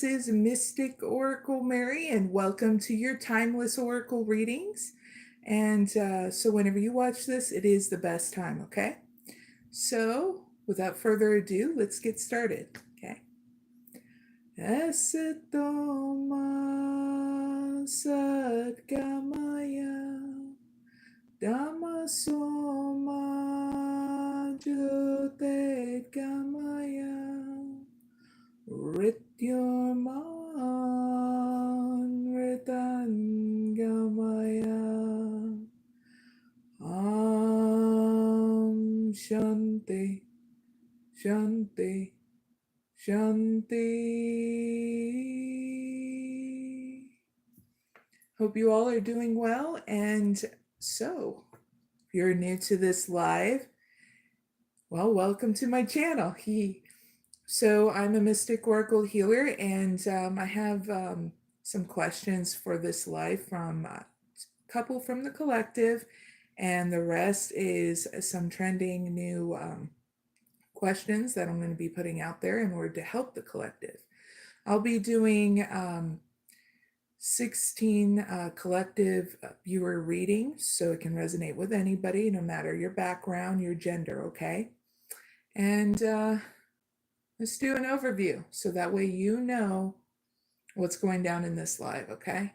this is Mystic Oracle Mary, and welcome to your timeless oracle readings. And so whenever you watch this, it is the best time, okay? So without further ado, let's get started, okay? Asatoma Sadgamaya Dhammasoma Jyotirgamaya Rityurman Ritangamaya Shanti Shanti Shanti. Hope you all are doing well. And so, if you're new to this live, well, welcome to my channel. So I'm a mystic oracle healer, and I have some questions for this live from a couple from the collective, and the rest is some trending new questions that I'm going to be putting out there in order to help the collective. I'll be doing 16 collective viewer readings, so it can resonate with anybody, no matter your background, your gender, okay? And let's do an overview, so that way you know what's going down in this live, okay?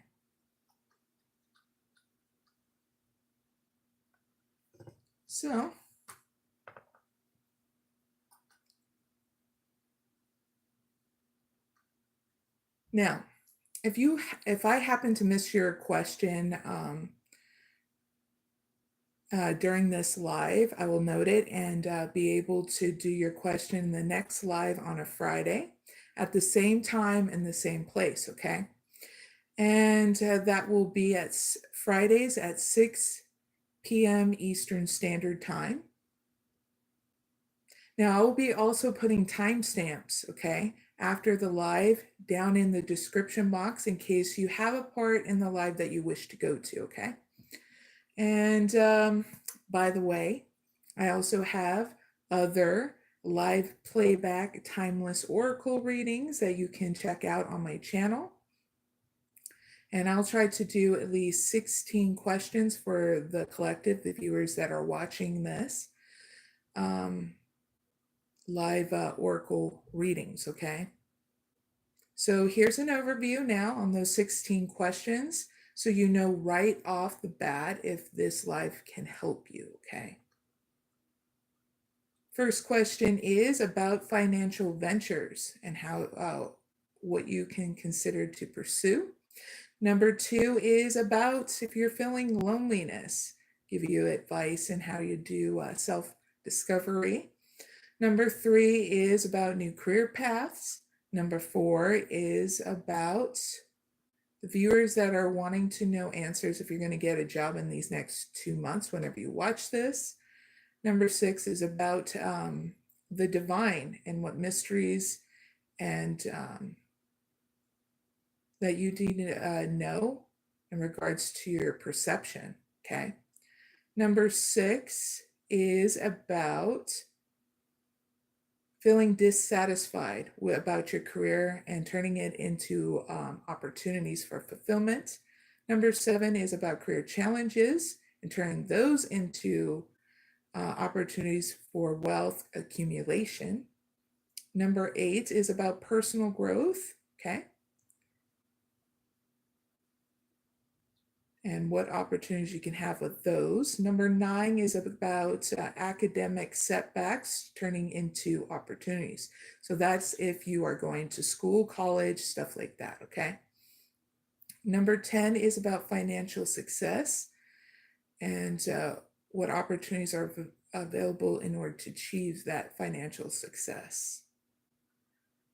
So, now, if I happen to miss your question during this live, I will note it and be able to do your question in the next live on a Friday at the same time in the same place, okay? And that will be at Fridays at 6 p.m. Eastern Standard Time. Now, I will be also putting timestamps, okay, after the live down in the description box in case you have a part in the live that you wish to go to, okay? And by the way, I also have other live playback timeless oracle readings that you can check out on my channel. And I'll try to do at least 16 questions for the collective, the viewers that are watching this live oracle readings, okay? So here's an overview now on those 16 questions, so you know right off the bat if this live can help you, okay? First question is about financial ventures and how what you can consider to pursue. Number 2 is about if you're feeling loneliness, give you advice on how you do self-discovery. Number 3 is about new career paths. Number 4 is about the viewers that are wanting to know answers if you're going to get a job in these next 2 months whenever you watch this. Number 6 is about the divine and what mysteries and that you need to know in regards to your perception, okay? Number 6 is about feeling dissatisfied about your career and turning it into opportunities for fulfillment. Number 7 is about career challenges and turning those into opportunities for wealth accumulation. Number 8 is about personal growth, okay? And what opportunities you can have with those. Number 9 is about academic setbacks turning into opportunities. So that's if you are going to school, college, stuff like that, okay? Number 10 is about financial success and what opportunities are available in order to achieve that financial success.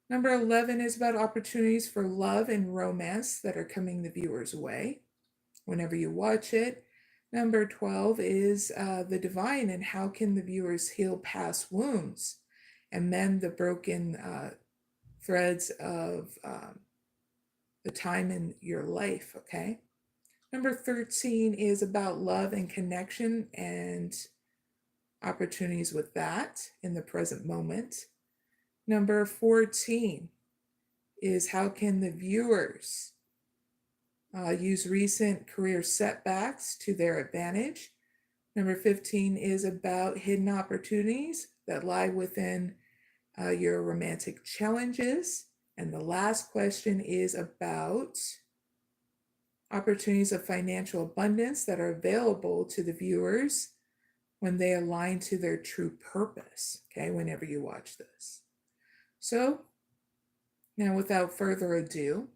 Number 11 is about opportunities for love and romance that are coming the viewer's way whenever you watch it. Number 12 is the divine and how can the viewers heal past wounds and mend the broken threads of the time in your life, okay? Number 13 is about love and connection and opportunities with that in the present moment. Number 14 is how can the viewers use recent career setbacks to their advantage. Number 15 is about hidden opportunities that lie within your romantic challenges. And the last question is about opportunities of financial abundance that are available to the viewers when they align to their true purpose, okay, whenever you watch this. So now without further ado,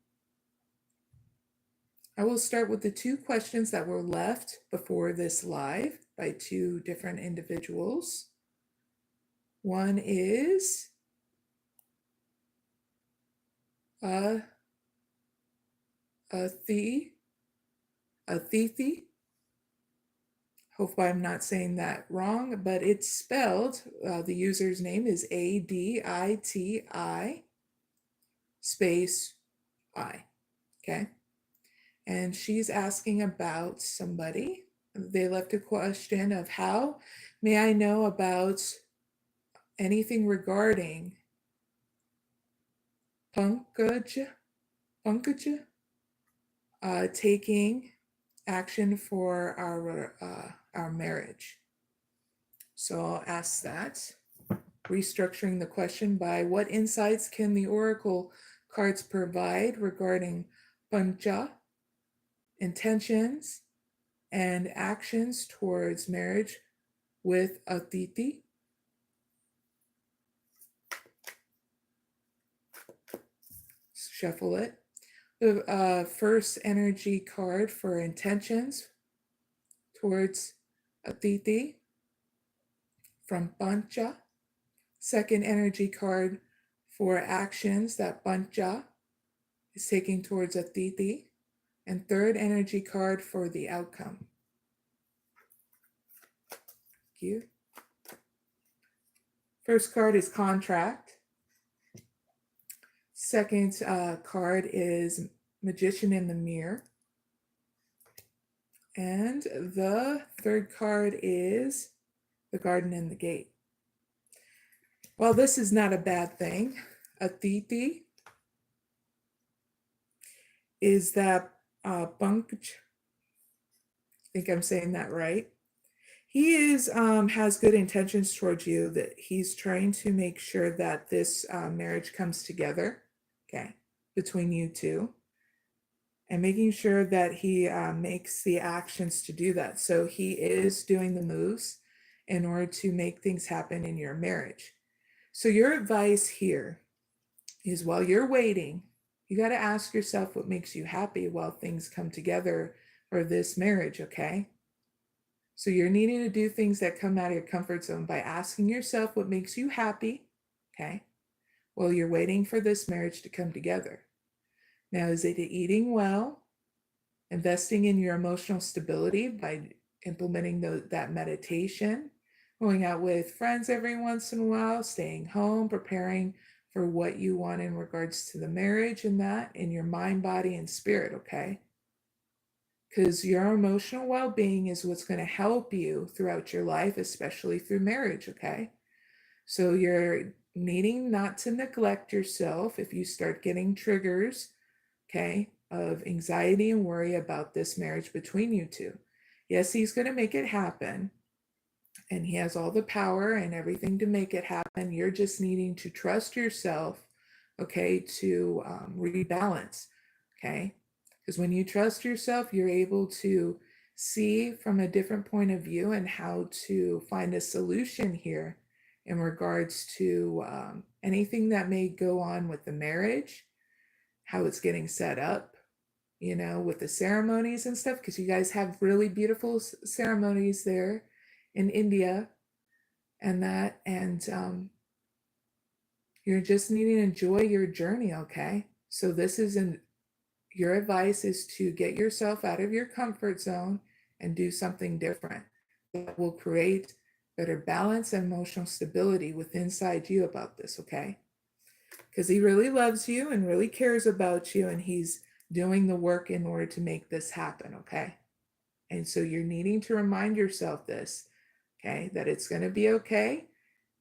I will start with the two questions that were left before this live by two different individuals. One is Aditi. Hope I'm not saying that wrong, but it's spelled, the user's name is ADITI space I, okay? And she's asking about somebody. They left a question of how may I know about anything regarding 𝐖ᴇʟᴄᴏᴍᴇ, taking action for our marriage. So I'll ask that, restructuring the question by what insights can the oracle cards provide regarding pancha, intentions, and actions towards marriage with Aditi. Shuffle it. The first energy card for intentions towards Aditi from Pancha. Second energy card for actions that Pancha is taking towards Aditi. And third energy card for the outcome. Thank you. First card is contract. Second card is Magician in the Mirror. And the third card is the Garden and the Gate. Well, this is not a bad thing. Aditi is that Pankaj, I think I'm saying that right. He has good intentions towards you, that he's trying to make sure that this marriage comes together, okay, between you two, and making sure that he makes the actions to do that. So he is doing the moves in order to make things happen in your marriage. So your advice here is, while you're waiting, you got to ask yourself what makes you happy while things come together for this marriage, okay? So you're needing to do things that come out of your comfort zone by asking yourself what makes you happy, okay, while you're waiting for this marriage to come together. Now, is it eating well, investing in your emotional stability by implementing that meditation, going out with friends every once in a while, staying home, preparing for what you want in regards to the marriage and that in your mind, body, and spirit, okay? Because your emotional well-being is what's going to help you throughout your life, especially through marriage, okay? So you're needing not to neglect yourself if you start getting triggers, okay, of anxiety and worry about this marriage between you two. Yes, he's going to make it happen, and he has all the power and everything to make it happen. You're just needing to trust yourself, okay, to rebalance, okay? Because when you trust yourself, you're able to see from a different point of view and how to find a solution here in regards to anything that may go on with the marriage, how it's getting set up, you know, with the ceremonies and stuff, because you guys have really beautiful ceremonies there in India and that, and you're just needing to enjoy your journey, okay? So this isn't, your advice is to get yourself out of your comfort zone and do something different that will create better balance and emotional stability within inside you about this, okay? Because he really loves you and really cares about you, and he's doing the work in order to make this happen, okay? And so you're needing to remind yourself this, okay, that it's going to be okay.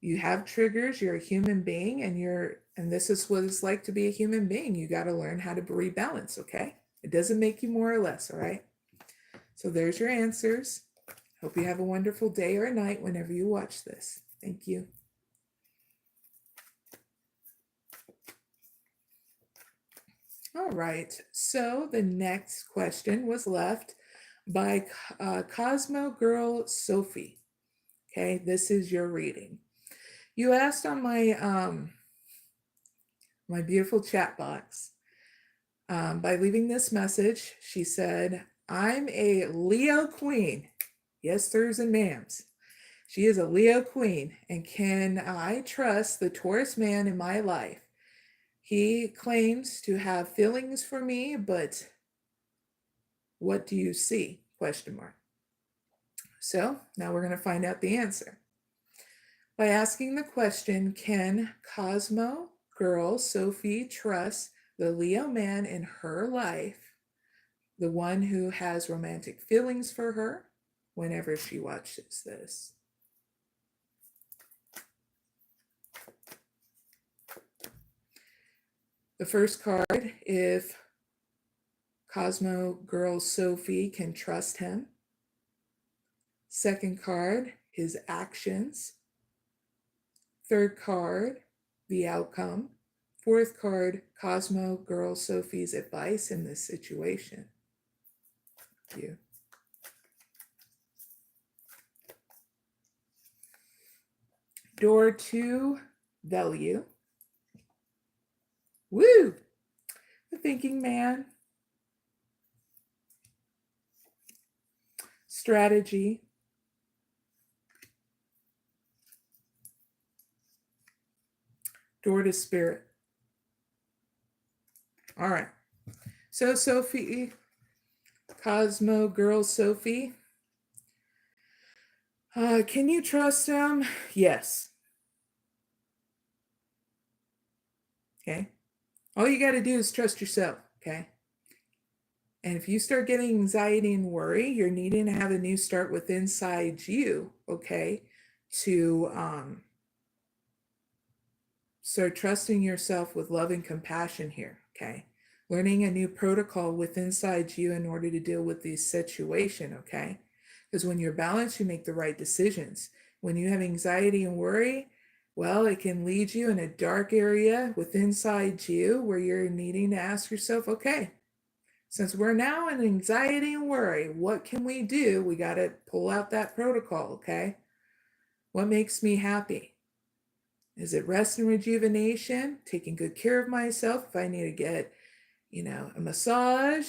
You have triggers, you're a human being, and you're And this is what it's like to be a human being. You got to learn how to rebalance, okay? It doesn't make you more or less, all right? So there's your answers. Hope you have a wonderful day or night whenever you watch this. Thank you. All right, so the next question was left by Cosmo Girl Sophie. Okay, this is your reading. You asked on my my beautiful chat box by leaving this message. She said, "I'm a Leo queen." Yes, sirs and ma'ams. She is a Leo queen, and can I trust the Taurus man in my life? He claims to have feelings for me, but what do you see? Question mark. So now we're going to find out the answer. By asking the question, can Cosmo Girl Sophie trust the Leo man in her life, the one who has romantic feelings for her, whenever she watches this? The first card, if Cosmo Girl Sophie can trust him. Second card, his actions. Third card, the outcome. Fourth card, Cosmo Girl Sophie's advice in this situation. Thank you. Door to value. Woo! The thinking man. Strategy. Door to spirit. All right. So Sophie, Cosmo Girl Sophie, can you trust him? Yes. Okay. All you got to do is trust yourself. Okay. And if you start getting anxiety and worry, you're needing to have a new start with inside you. Okay. To start trusting yourself with love and compassion here. Okay. Learning a new protocol with inside you in order to deal with this situation. Okay. Because when you're balanced, you make the right decisions. When you have anxiety and worry, well, it can lead you in a dark area with inside you where you're needing to ask yourself, okay, since we're now in anxiety and worry, what can we do? We got to pull out that protocol, okay? What makes me happy? Is it rest and rejuvenation? Taking good care of myself if I need to get, a massage,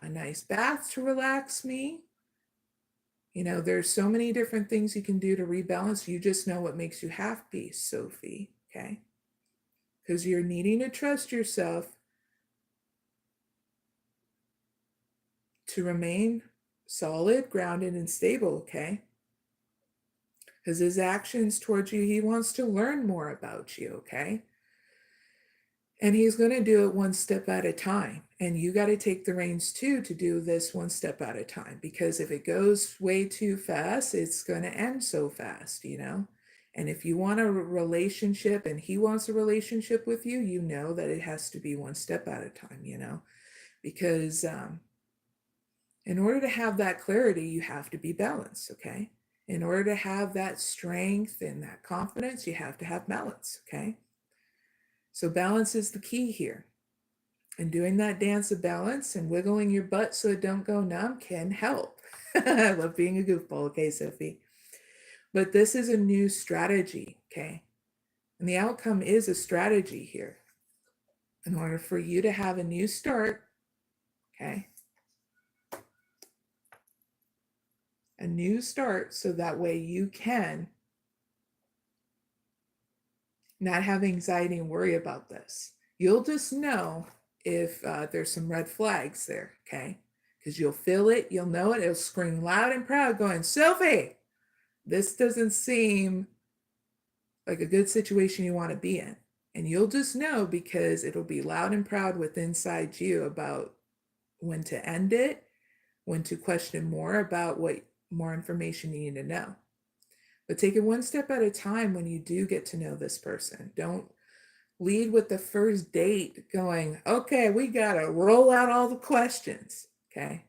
a nice bath to relax me? There's so many different things you can do to rebalance. You just know what makes you happy, Sophie, okay? Because you're needing to trust yourself to remain solid, grounded, and stable, okay? Because his actions towards you, he wants to learn more about you, okay? And he's going to do it one step at a time. And you got to take the reins too to do this one step at a time. Because if it goes way too fast, it's going to end so fast, And if you want a relationship and he wants a relationship with you, you know that it has to be one step at a time, Because in order to have that clarity, you have to be balanced, okay? In order to have that strength and that confidence, you have to have balance, okay? So balance is the key here. And doing that dance of balance and wiggling your butt so it don't go numb can help. I love being a goofball, okay, Sophie? But this is a new strategy, okay? And the outcome is a strategy here. In order for you to have a new start, okay? A new start so that way you can not have anxiety and worry about this. You'll just know if there's some red flags there, okay? Because you'll feel it, you'll know it, it'll scream loud and proud going, Sophie, this doesn't seem like a good situation you want to be in. And you'll just know because it'll be loud and proud with inside you about when to end it, when to question more about what more information you need to know. But take it one step at a time when you do get to know this person. Don't Lead with the first date going, okay, we got to roll out all the questions. Okay.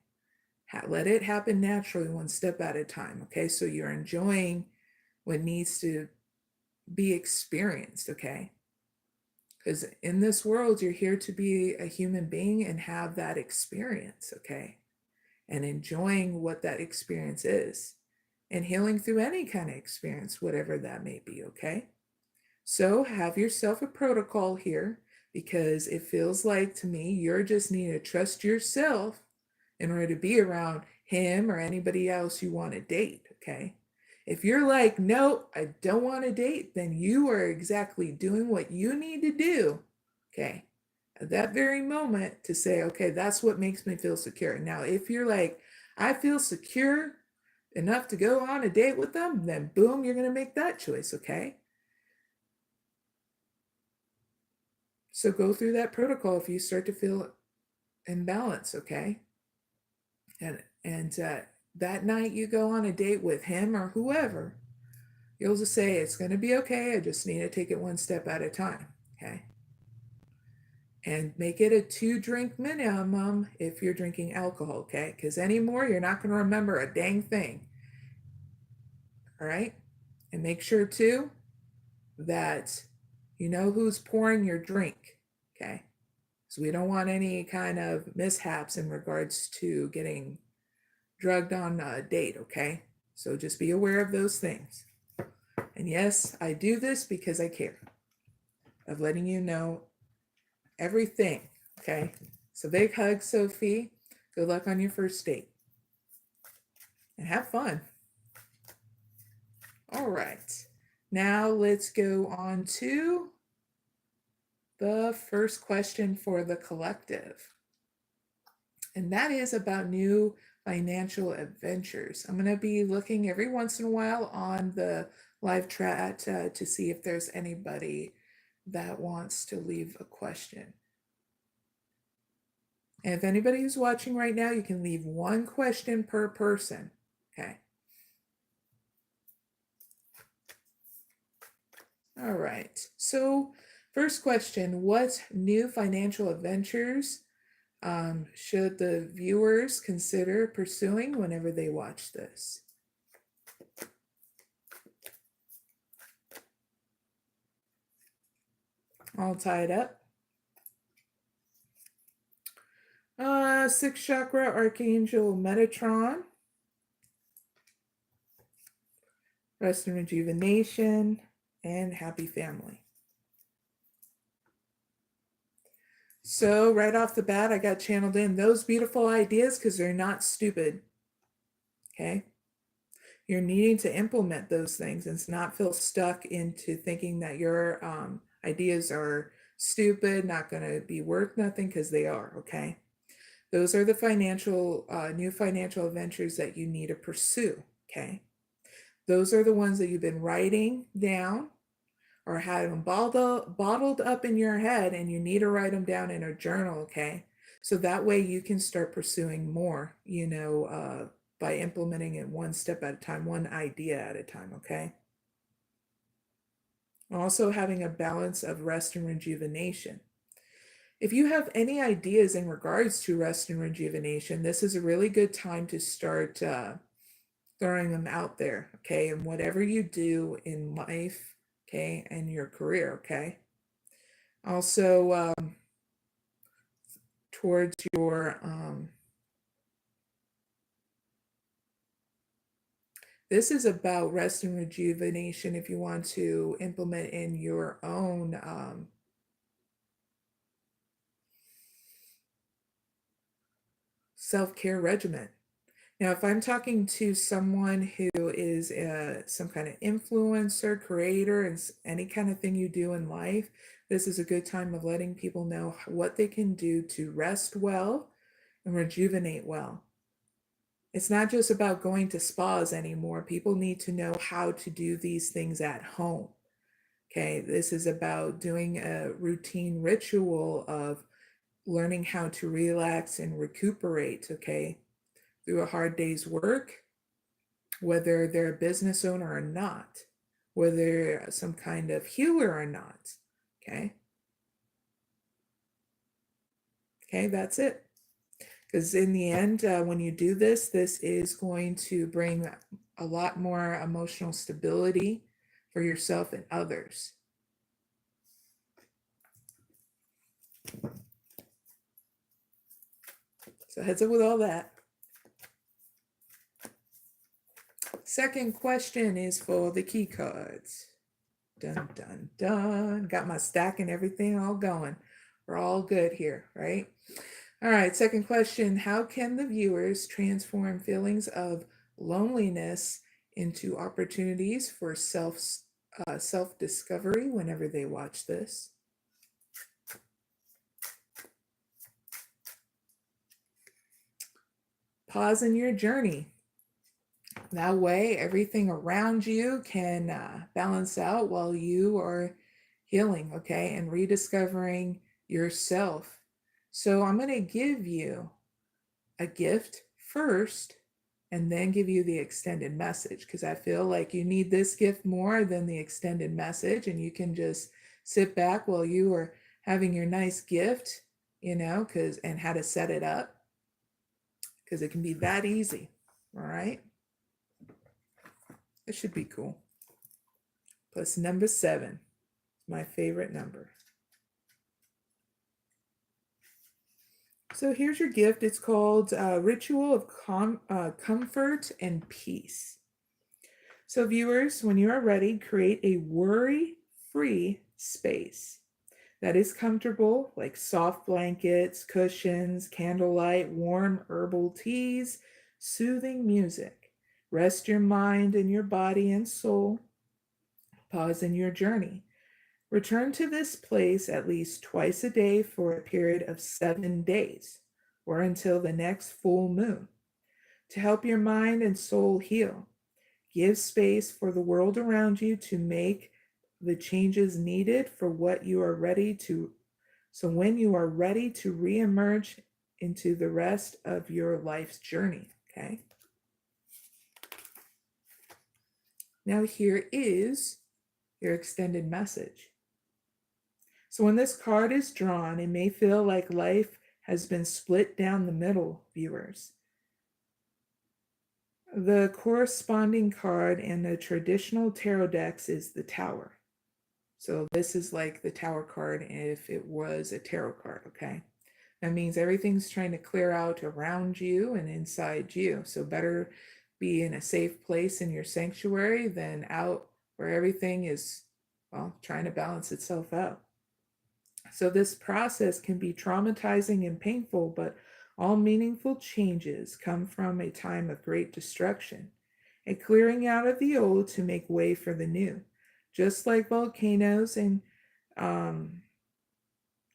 Let it happen naturally, one step at a time. Okay. So you're enjoying what needs to be experienced. Okay. Because in this world, you're here to be a human being and have that experience. Okay. And enjoying what that experience is and healing through any kind of experience, whatever that may be. Okay. So have yourself a protocol here, because it feels like to me you're just need to trust yourself in order to be around him or anybody else you want to date. Okay. If you're like, no, I don't want to date, then you are exactly doing what you need to do. Okay. At that very moment to say, okay, that's what makes me feel secure. Now, if you're like, I feel secure enough to go on a date with them, then boom, you're going to make that choice. Okay. So go through that protocol if you start to feel imbalance, okay? And that night you go on a date with him or whoever, you'll just say, it's going to be okay. I just need to take it one step at a time, okay? And make it a 2-drink minimum if you're drinking alcohol, okay? Because anymore, you're not going to remember a dang thing, all right? And make sure, too, that you know who's pouring your drink, okay? So we don't want any kind of mishaps in regards to getting drugged on a date, okay? So just be aware of those things. And yes, I do this because I care of letting you know everything, okay? So big hug, Sophie. Good luck on your first date. And have fun. All right. Now let's go on to the first question for the collective. And that is about new financial adventures. I'm going to be looking every once in a while on the live chat to see if there's anybody that wants to leave a question. And if anybody who's watching right now, you can leave one question per person. Okay. All right. So first question, what new financial adventures should the viewers consider pursuing whenever they watch this? All tied up. Sixth chakra, Archangel Metatron. Rest and rejuvenation, and happy family. So right off the bat, I got channeled in those beautiful ideas because they're not stupid. Okay. You're needing to implement those things and not feel stuck into thinking that your ideas are stupid, not going to be worth nothing, because they are. Okay. Those are the financial, new financial adventures that you need to pursue. Okay. Those are the ones that you've been writing down or had them bottled up in your head, and you need to write them down in a journal, okay? So that way you can start pursuing more, by implementing it one step at a time, one idea at a time, okay? Also having a balance of rest and rejuvenation. If you have any ideas in regards to rest and rejuvenation, this is a really good time to start throwing them out there, okay? And whatever you do in life, okay, and your career, okay? Also, towards your, this is about rest and rejuvenation if you want to implement in your own self-care regimen. Now, if I'm talking to someone who is some kind of influencer, creator, and any kind of thing you do in life, this is a good time of letting people know what they can do to rest well and rejuvenate well. It's not just about going to spas anymore. People need to know how to do these things at home. Okay, this is about doing a routine ritual of learning how to relax and recuperate, okay, through a hard day's work, whether they're a business owner or not, whether some kind of healer or not, okay? Okay, that's it. Because in the end, when you do this, this is going to bring a lot more emotional stability for yourself and others. So heads up with all that. Second question is for the key cards. Dun, dun, dun. Got my stack and everything all going. We're all good here, right? All right, second question. How can the viewers transform feelings of loneliness into opportunities for self-discovery whenever they watch this? Pause in your journey. That way, everything around you can balance out while you are healing, okay, and rediscovering yourself. So I'm going to give you a gift first and then give you the extended message, because I feel like you need this gift more than the extended message, and you can just sit back while you are having your nice gift, and how to set it up, because it can be that easy. All right. It should be cool. Plus number 7, my favorite number. So here's your gift. It's called Ritual of Comfort and Peace. So viewers, when you are ready, create a worry-free space that is comfortable, like soft blankets, cushions, candlelight, warm herbal teas, soothing music. Rest your mind and your body and soul. Pause in your journey. Return to this place at least twice a day for a period of 7 days, or until the next full moon, to help your mind and soul heal. Give space for the world around you to make the changes needed for what you are ready to. So when you are ready to reemerge into the rest of your life's journey, okay? Now here is your extended message. So when this card is drawn, it may feel like life has been split down the middle, viewers. The corresponding card in the traditional tarot decks is the Tower. So this is like the Tower card if it was a tarot card, okay? That means everything's trying to clear out around you and inside you. So better be in a safe place in your sanctuary than out where everything is, well, trying to balance itself out. So this process can be traumatizing and painful, but all meaningful changes come from a time of great destruction, a clearing out of the old to make way for the new. Just like volcanoes and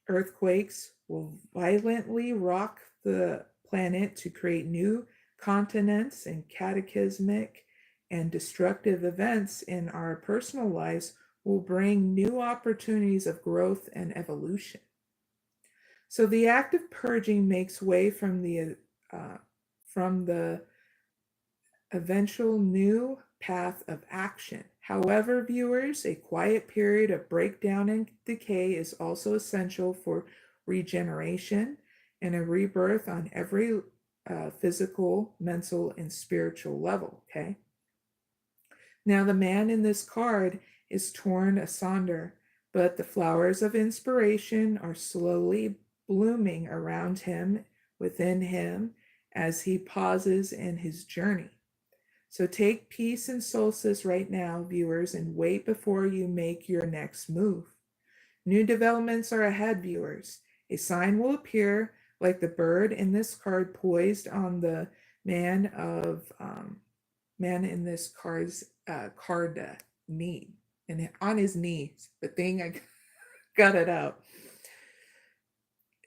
earthquakes will violently rock the planet to create new continents, and cataclysmic and destructive events in our personal lives will bring new opportunities of growth and evolution. So the act of purging makes way from the eventual new path of action. However, viewers, a quiet period of breakdown and decay is also essential for regeneration and a rebirth on every physical, mental, and spiritual level, okay? Now, the man in this card is torn asunder, but the flowers of inspiration are slowly blooming around him, within him, as he pauses in his journey. So take peace and solstice right now, viewers, and wait before you make your next move. New developments are ahead, viewers. A sign will appear like the bird in this card poised on the man in this card's knee, and on his knees. The thing, I got it out.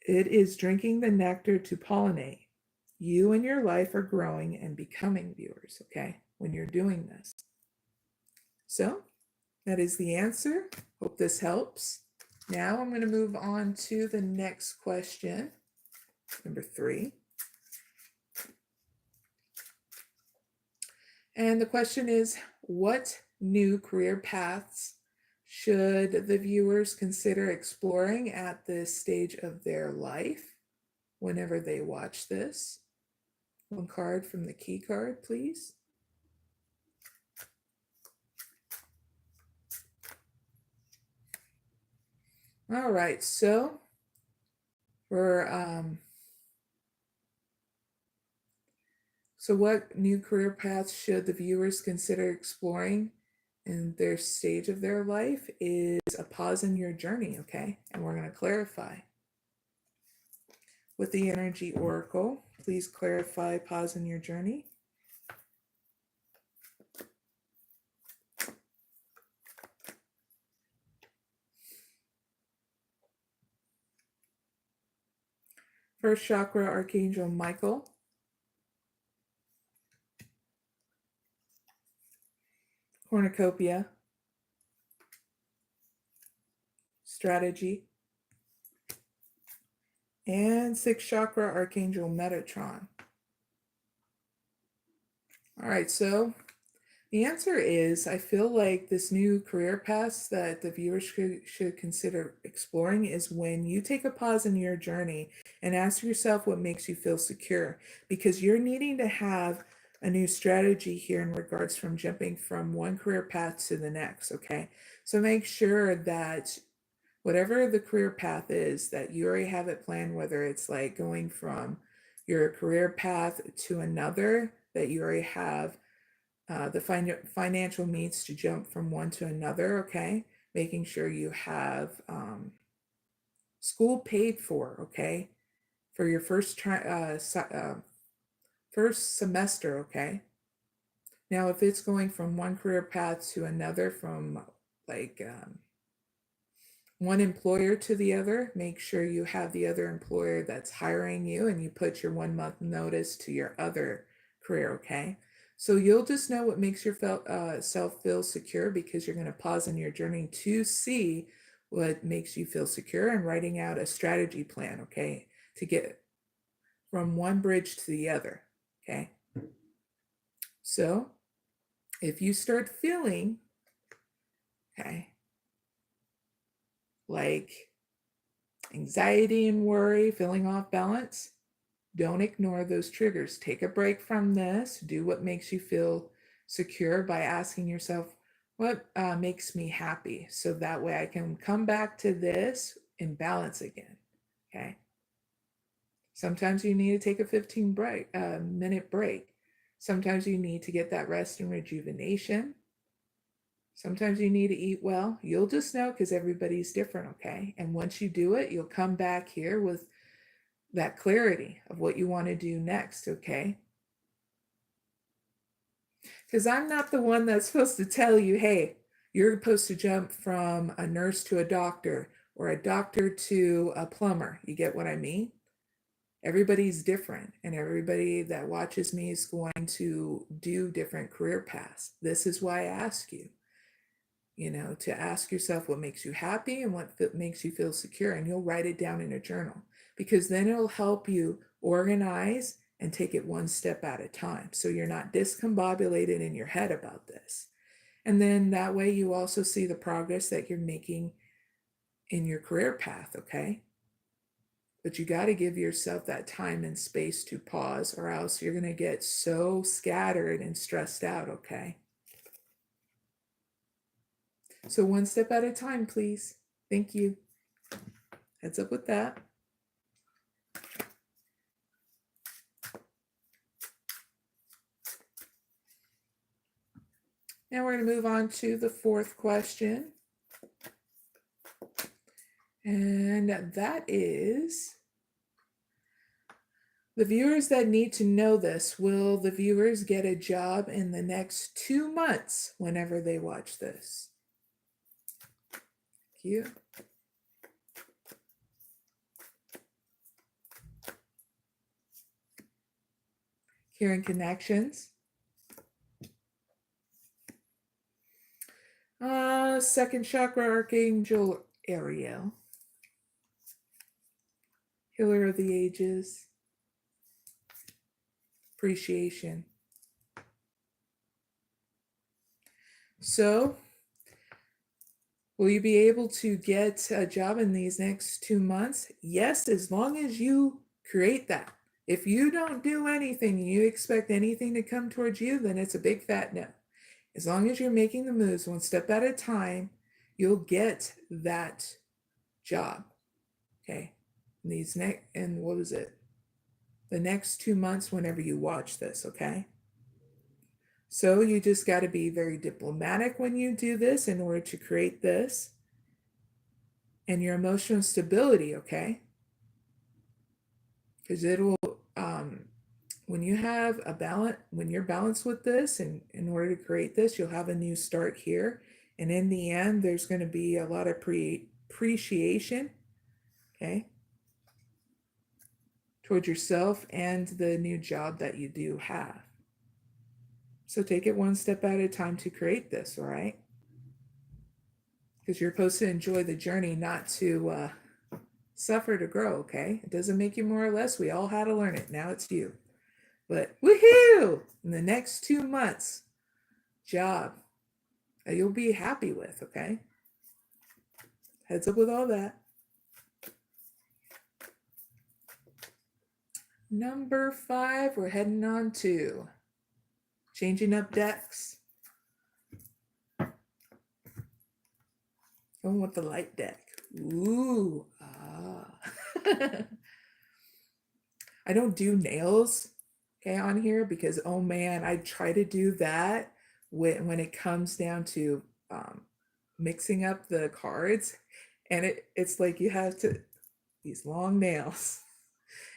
It is drinking the nectar to pollinate. You and your life are growing and becoming, viewers, okay, when you're doing this. So that is the answer. Hope this helps. Now I'm going to move on to the next question, number 3. And the question is, what new career paths should the viewers consider exploring at this stage of their life? whenever they watch this. One card from the key card, please. All right, so what new career paths should the viewers consider exploring in their stage of their life is a pause in your journey, okay? And we're going to clarify. With the energy oracle, please clarify pause in your journey. First chakra, Archangel Michael. Cornucopia. Strategy. And sixth chakra, Archangel Metatron. All right, so the answer is, I feel like this new career path that the viewers should consider exploring is when you take a pause in your journey and ask yourself what makes you feel secure, because you're needing to have a new strategy here in regards from jumping from one career path to the next, okay? So make sure that whatever the career path is, that you already have it planned, whether it's like going from your career path to another, that you already have the financial means to jump from one to another, okay? Making sure you have school paid for, okay? For your first semester, okay? Now, if it's going from one career path to another, from like one employer to the other, make sure you have the other employer that's hiring you and you put your 1 month notice to your other career, okay? So you'll just know what makes your self feel secure, because you're going to pause in your journey to see what makes you feel secure and writing out a strategy plan, okay, to get from one bridge to the other, okay? So if you start feeling, okay, like anxiety and worry, feeling off balance, don't ignore those triggers. Take a break from this. Do what makes you feel secure by asking yourself, what makes me happy? So that way I can come back to this in balance again, okay? Sometimes you need to take a 15-minute break. Sometimes you need to get that rest and rejuvenation. Sometimes you need to eat well. You'll just know, because everybody's different, okay? And once you do it, you'll come back here with that clarity of what you want to do next, okay? Because I'm not the one that's supposed to tell you, hey, you're supposed to jump from a nurse to a doctor, or a doctor to a plumber. You get what I mean? Everybody's different, and everybody that watches me is going to do different career paths. This is why I ask you, to ask yourself what makes you happy and what makes you feel secure, and you'll write it down in a journal, because then it'll help you organize and take it one step at a time, so you're not discombobulated in your head about this. And then that way you also see the progress that you're making in your career path, okay? But you got to give yourself that time and space to pause, or else you're going to get so scattered and stressed out, okay? So one step at a time, please. Thank you. Heads up with that. Now we're going to move on to the fourth question. And that is, the viewers that need to know this, will the viewers get a job in the next 2 months whenever they watch this? Thank you. Hearing connections. Second chakra, Archangel Ariel. Healer of the ages. Appreciation. So, will you be able to get a job in these next 2 months? Yes, as long as you Create that. If you don't do anything, you expect anything to come towards you, then it's a big fat no. As long as you're making the moves one step at a time, you'll get that job. Okay. And what was it? The next 2 months whenever you watch this, okay? So you just got to be very diplomatic when you do this in order to create this. And your emotional stability, okay? Because it'll, when you have a balance, when you're balanced with this, and in order to create this, you'll have a new start here. And in the end, there's going to be a lot of appreciation, okay, towards yourself and the new job that you do have. So take it one step at a time to create this, all right? Because you're supposed to enjoy the journey, not to suffer to grow, okay? It doesn't make you more or less. We all had to learn it. Now it's you. But woohoo! In the next 2 months, job that you'll be happy with, okay? Heads up with all that. Number 5, we're heading on to changing up decks. Going with the light deck. Ooh, I don't do nails, okay, on here because, oh man, I try to do that when it comes down to mixing up the cards, and it's like you have to, these long nails.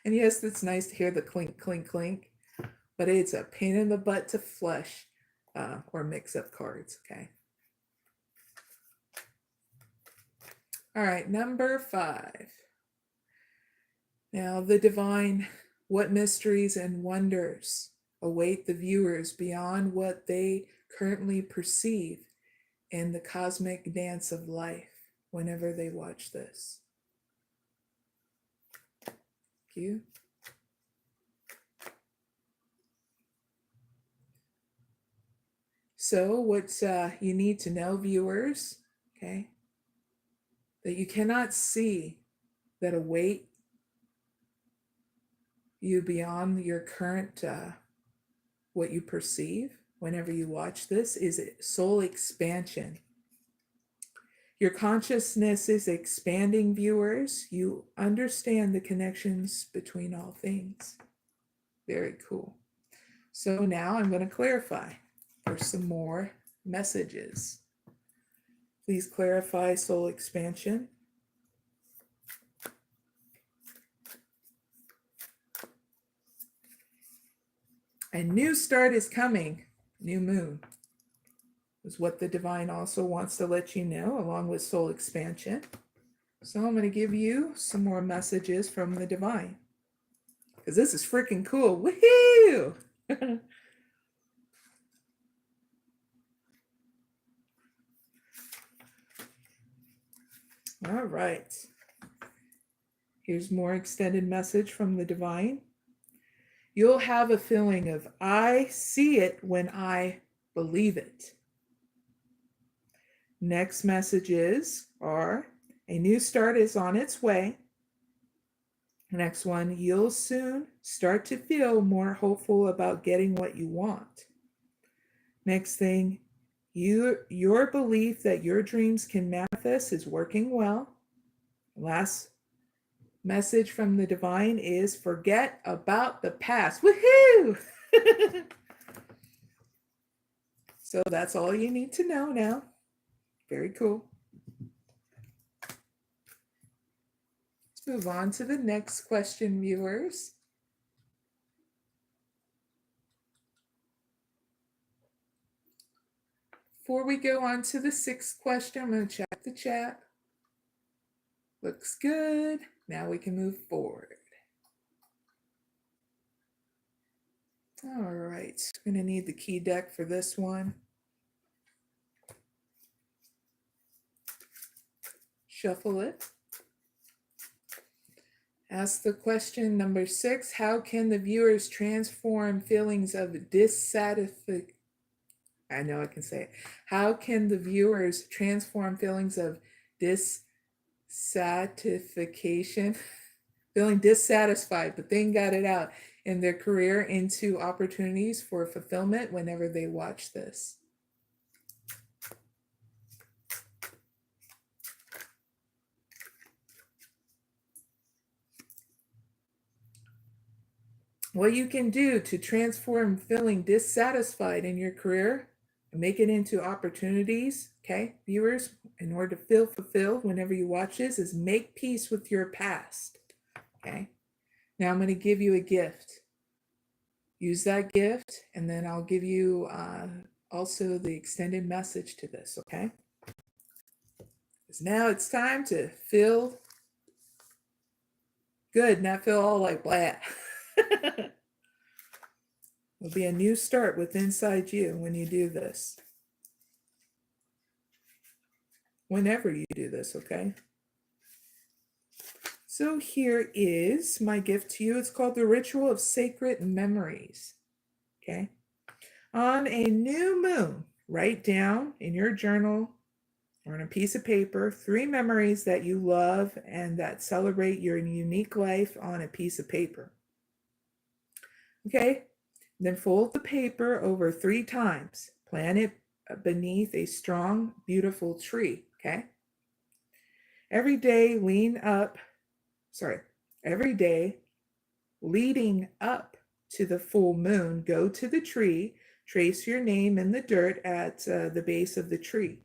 And yes, it's nice to hear the clink, clink, clink, but it's a pain in the butt to flush or mix up cards, okay? All right, number 5. Now, the divine, what mysteries and wonders await the viewers beyond what they currently perceive in the cosmic dance of life whenever they watch this? Thank you. So what you need to know, viewers, okay, that you cannot see that await you beyond your current, what you perceive whenever you watch this is soul expansion. Your consciousness is expanding, viewers. You understand the connections between all things. Very cool. So now I'm going to clarify for some more messages. Please clarify soul expansion. A new start is coming. New moon is what the divine also wants to let you know, along with soul expansion. So I'm going to give you some more messages from the divine, because this is freaking cool. Woohoo! All right. Here's more extended message from the divine. You'll have a feeling of, I see it when I believe it. Next messages are, a new start is on its way. Next one, you'll soon start to feel more hopeful about getting what you want. Next thing, your belief that your dreams can manifest is working well. Last message from the divine is, forget about the past. Woohoo! So that's all you need to know now. Very cool. Let's move on to the next question, viewers. Before we go on to the 6th question, I'm going to check the chat. Looks good. Now we can move forward. All right, I'm going to need the key deck for this one. Shuffle it. Ask the question number 6. How can the viewers transform feelings of dissatisfaction? I know I can say it. How can the viewers transform feelings of dissatisfaction feeling dissatisfied, but then got it out in their career into opportunities for fulfillment whenever they watch this. What you can do to transform feeling dissatisfied in your career and make it into opportunities, okay, viewers, in order to feel fulfilled whenever you watch this, is make peace with your past, okay? Now I'm going to give you a gift. Use that gift, and then I'll give you also the extended message to this, okay? Because now it's time to feel good, not feel all like blah. There'll be a new start with inside you when you do this. Whenever you do this, okay? So here is my gift to you. It's called the Ritual of Sacred Memories, okay? On a new moon, write down in your journal or on a piece of paper 3 memories that you love and that celebrate your unique life on a piece of paper. Okay? Then fold the paper over 3 times. Plant it beneath a strong, beautiful tree. Okay? Every day leading up to the full moon, go to the tree, trace your name in the dirt at the base of the tree.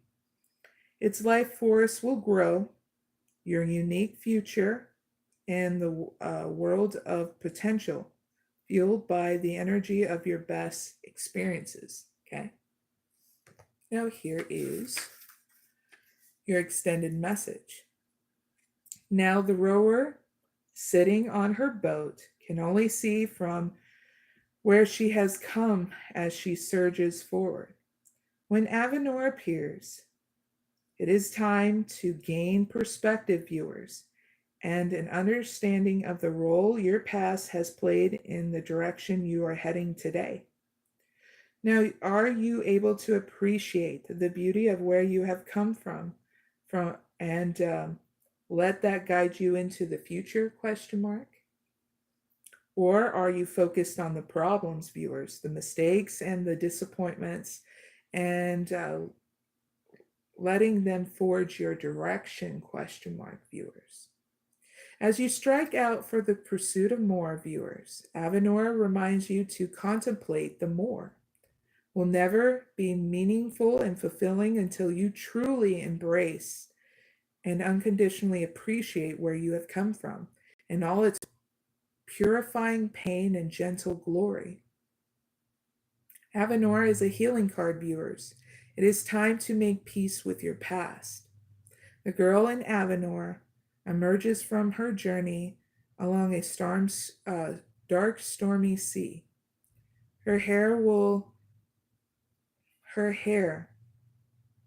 Its life force will grow, your unique future, and the world of potential, fueled by the energy of your best experiences, okay? Now here is your extended message. Now the rower sitting on her boat can only see from where she has come as she surges forward. When Avenor appears, it is time to gain perspective, viewers, and an understanding of the role your past has played in the direction you are heading today. Now, are you able to appreciate the beauty of where you have come from and let that guide you into the future, ? Or are you focused on the problems, viewers, the mistakes and the disappointments, and letting them forge your direction, ? Viewers. As you strike out for the pursuit of more, viewers, Avenor reminds you to contemplate the more. Will never be meaningful and fulfilling until you truly embrace and unconditionally appreciate where you have come from and all its purifying pain and gentle glory. Avenor is a healing card, viewers. It is time to make peace with your past. The girl in Avenor emerges from her journey along a dark, stormy sea. Her hair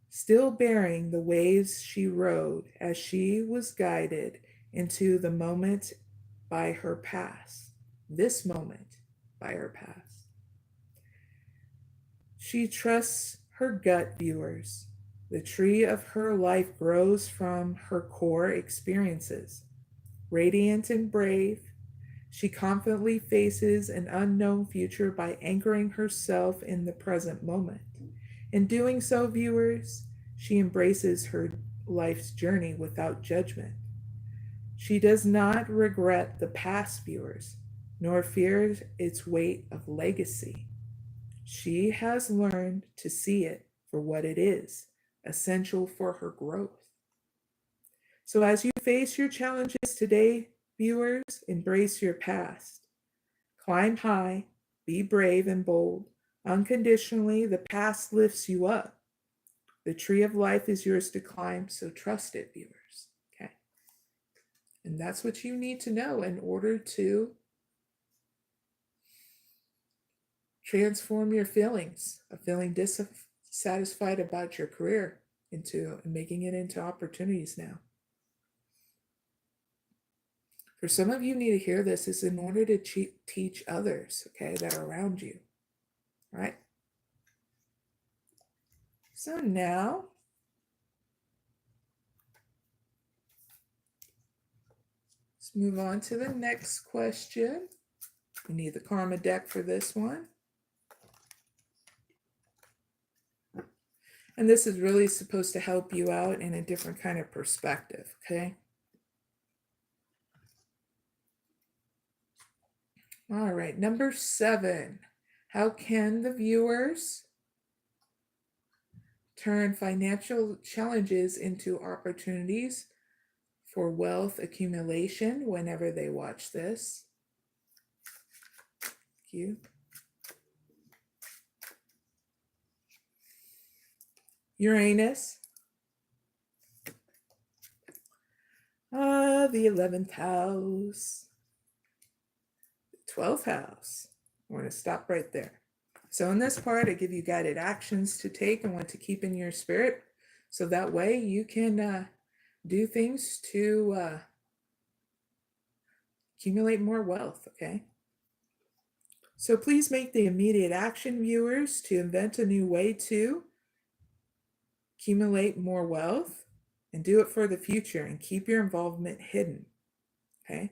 still bearing the waves she rode as she was guided into the moment by her past. This moment by her past. She trusts her gut, viewers. The tree of her life grows from her core experiences. Radiant and brave, she confidently faces an unknown future by anchoring herself in the present moment. In doing so, viewers, she embraces her life's journey without judgment. She does not regret the past, viewers, nor fears its weight of legacy. She has learned to see it for what it is, essential for her growth. So as you face your challenges today, viewers, embrace your past. Climb high, be brave and bold. Unconditionally, the past lifts you up. The tree of life is yours to climb, so trust it, viewers. Okay. And that's what you need to know in order to transform your feelings of feeling dissatisfied about your career into making it into opportunities now. For some of you need to hear this is in order to teach others, okay, that are around you, right? So now, let's Let's move on to the next question. We need the karma deck for this one. And this is really supposed to help you out in a different kind of perspective, okay? All right, number 7. How can the viewers turn financial challenges into opportunities for wealth accumulation whenever they watch this? Thank you. Uranus. The 11th house. The 12th house. We're going to stop right there. So in this part, I give you guided actions to take and what to keep in your spirit. So that way you can do things to accumulate more wealth, okay? So please make the immediate action, viewers, to invent a new way to accumulate more wealth and do it for the future and keep your involvement hidden, okay?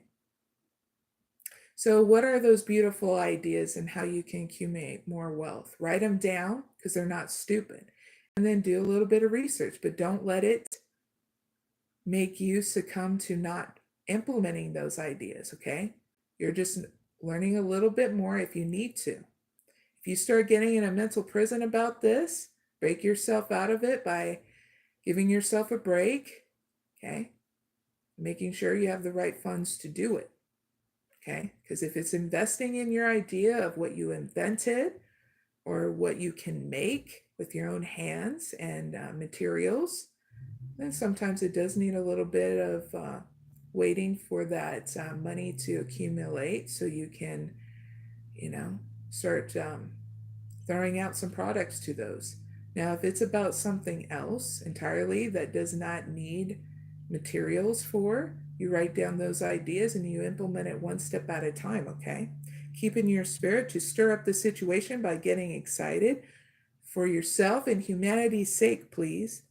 So what are those beautiful ideas and how you can accumulate more wealth? Write them down because they're not stupid. And then do a little bit of research, but don't let it make you succumb to not implementing those ideas, okay? You're just learning a little bit more if you need to. If you start getting in a mental prison about this, break yourself out of it by giving yourself a break, okay? Making sure you have the right funds to do it, okay? Because if it's investing in your idea of what you invented or what you can make with your own hands and materials, then sometimes it does need a little bit of waiting for that money to accumulate so you can, start throwing out some products to those. Now, if it's about something else entirely that does not need materials for, you write down those ideas and you implement it one step at a time, okay? Keep in your spirit to stir up the situation by getting excited for yourself and humanity's sake, please,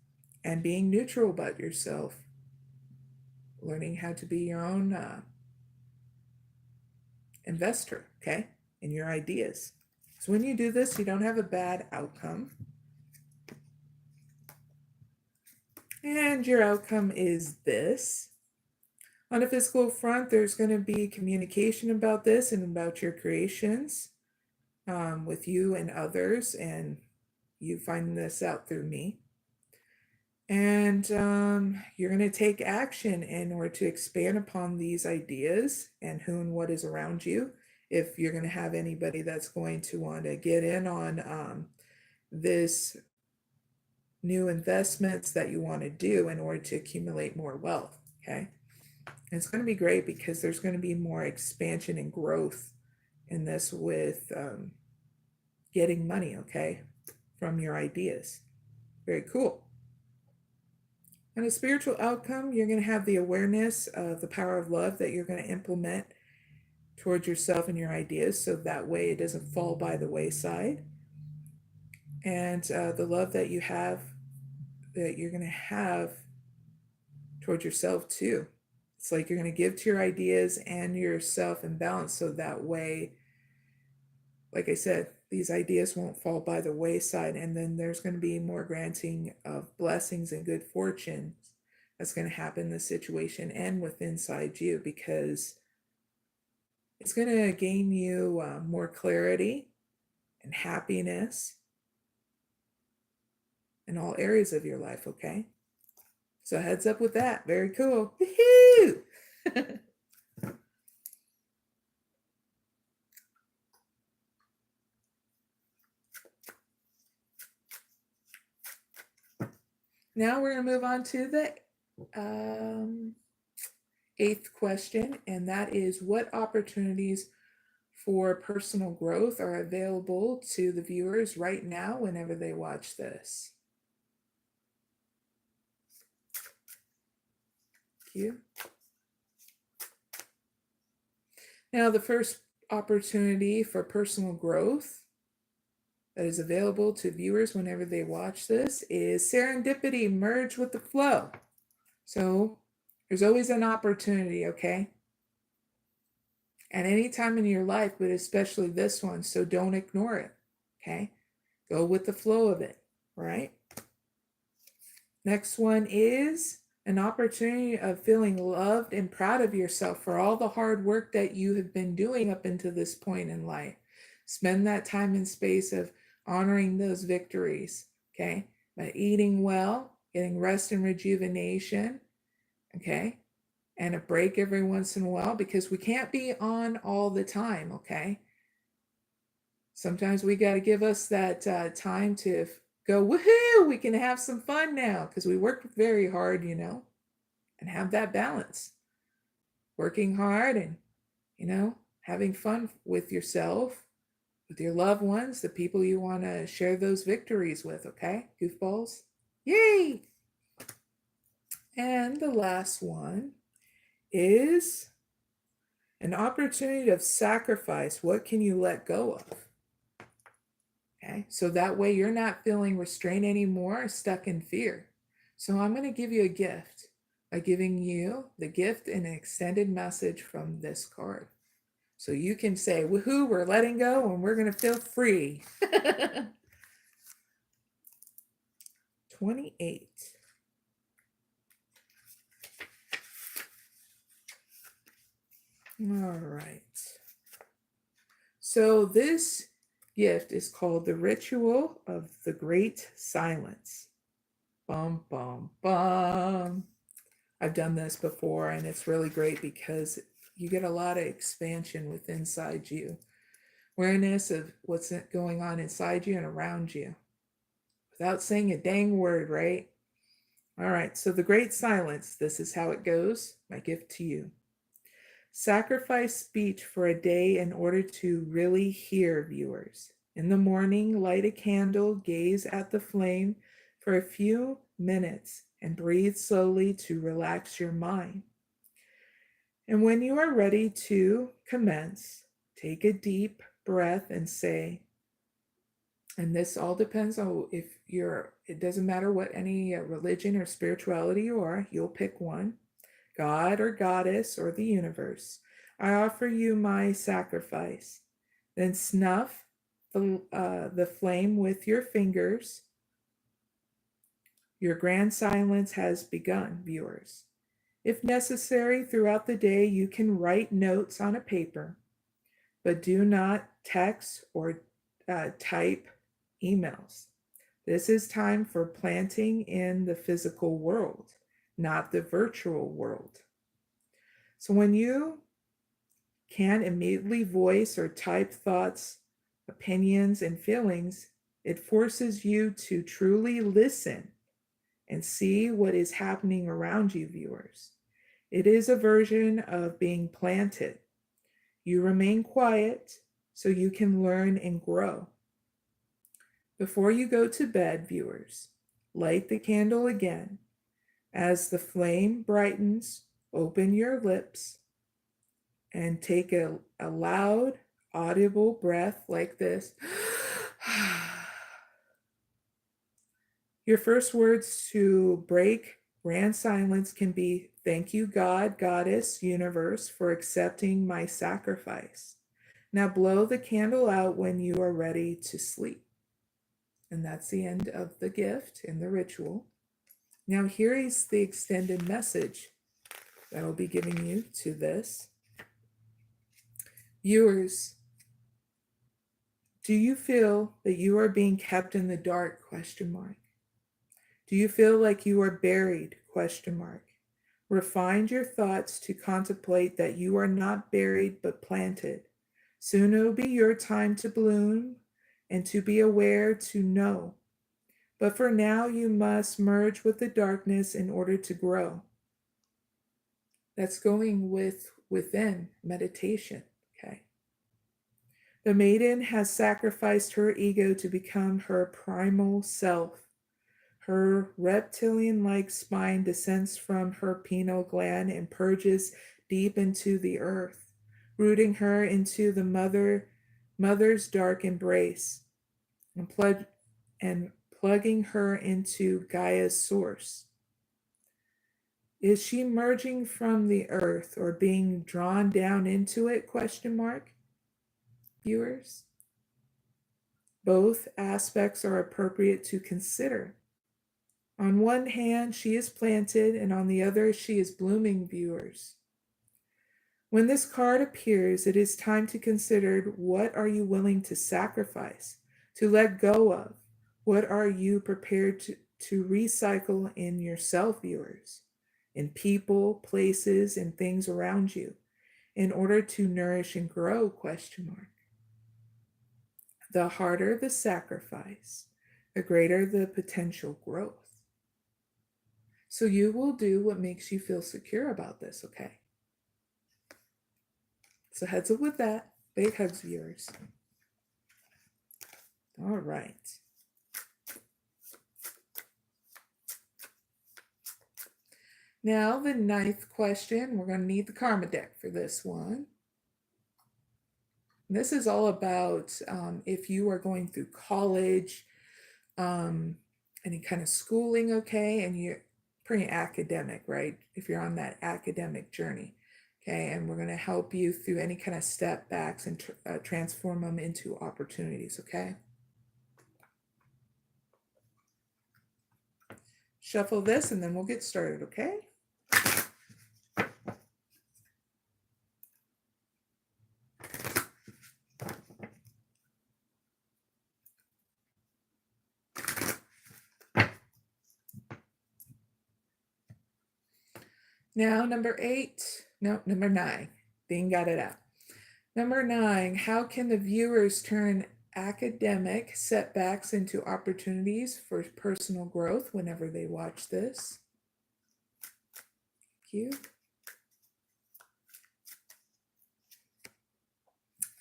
and being neutral about yourself. Learning how to be your own investor, okay, in your ideas. So when you do this, you don't have a bad outcome. And your outcome is this. On a physical front, there's going to be communication about this and about your creations with you and others, and you find this out through me. And you're going to take action in order to expand upon these ideas and who and what is around you. If you're going to have anybody that's going to want to get in on this new investments that you want to do in order to accumulate more wealth, okay? And it's going to be great because there's going to be more expansion and growth in this with getting money, okay, from your ideas. Very cool. And a spiritual outcome, you're going to have the awareness of the power of love that you're going to implement towards yourself and your ideas, so that way it doesn't fall by the wayside. And the love that you have, that you're going to have towards yourself too. It's like you're going to give to your ideas and yourself in balance, so that way, like I said, these ideas won't fall by the wayside, and then there's going to be more granting of blessings and good fortune that's going to happen in the situation and with inside you, because it's going to gain you more clarity and happiness in all areas of your life, okay? So heads up with that. Very cool. Woohoo! Now we're going to move on to the 8th question, and that is, what opportunities for personal growth are available to the viewers right now whenever they watch this? Thank you. Now, the first opportunity for personal growth that is available to viewers whenever they watch this is serendipity, merge with the flow. So there's always an opportunity, okay? at any time in your life, but especially this one. So don't ignore it. Okay. Go with the flow of it. Right. Next one is an opportunity of feeling loved and proud of yourself for all the hard work that you have been doing up until this point in life. Spend that time and space of honoring those victories. Okay. By eating well, getting rest and rejuvenation. Okay. And a break every once in a while, because we can't be on all the time. Okay. Sometimes we got to give us that time to go, woohoo, we can have some fun now, because we work very hard, and have that balance. Working hard and, having fun with yourself, with your loved ones, the people you want to share those victories with, okay? Goofballs. Yay! And the last one is an opportunity of sacrifice. What can you let go of? Okay, so that way you're not feeling restrained anymore, stuck in fear. So I'm going to give you a gift by giving you the gift and an extended message from this card. So you can say, woohoo, we're letting go and we're going to feel free. 28. All right. So this gift is called the Ritual of the Great Silence. Bum, bum, bum. I've done this before, and it's really great because you get a lot of expansion with inside you. Awareness of what's going on inside you and around you. Without saying a dang word, right? All right, so the Great Silence, this is how it goes. My gift to you. Sacrifice speech for a day in order to really hear, viewers. In the morning, light a candle, gaze at the flame for a few minutes, and breathe slowly to relax your mind. And when you are ready to commence, take a deep breath and say, and this all depends on if it doesn't matter what any religion or spirituality you are, you'll pick one. God or goddess or the universe, I offer you my sacrifice. Then snuff the flame with your fingers. Your grand silence has begun, viewers. If necessary, throughout the day, you can write notes on a paper, but do not text or type emails. This is time for planting in the physical world, not the virtual world. So when you can immediately voice or type thoughts, opinions, and feelings, it forces you to truly listen and see what is happening around you, viewers. It is a version of being planted. You remain quiet so you can learn and grow. Before you go to bed, viewers, light the candle again. As the flame brightens, open your lips and take a loud, audible breath like this. Your first words to break grand silence can be, thank you, God, Goddess, Universe, for accepting my sacrifice. Now blow the candle out when you are ready to sleep. And that's the end of the gift and the ritual. Now here is the extended message that I'll be giving you to this. Viewers, do you feel that you are being kept in the dark? ? Do you feel like you are buried? ? Refine your thoughts to contemplate that you are not buried but planted. Soon it'll be your time to bloom and to be aware to know. But for now, you must merge with the darkness in order to grow. That's going within meditation, okay? The maiden has sacrificed her ego to become her primal self. Her reptilian-like spine descends from her pineal gland and purges deep into the earth, rooting her into the mother's dark embrace and plugging her into Gaia's source. Is she merging from the earth or being drawn down into it? Question mark, viewers. Both aspects are appropriate to consider. On one hand, she is planted, and on the other, she is blooming, viewers. When this card appears, it is time to consider, what are you willing to sacrifice, to let go of? What are you prepared to recycle in yourself, viewers, in people, places, and things around you, in order to nourish and grow? Question mark. The harder the sacrifice, the greater the potential growth. So you will do what makes you feel secure about this, okay? So heads up with that. Big hugs, viewers. All right. Now the 9th question. We're going to need the karma deck for this one. This is all about if you are going through college, any kind of schooling, okay, and you're pretty academic, right? If you're on that academic journey. Okay, and we're going to help you through any kind of step backs and transform them into opportunities, okay? Shuffle this and then we'll get started, okay? Now, number 9. Dean got it out. Number 9, how can the viewers turn academic setbacks into opportunities for personal growth whenever they watch this? Thank you.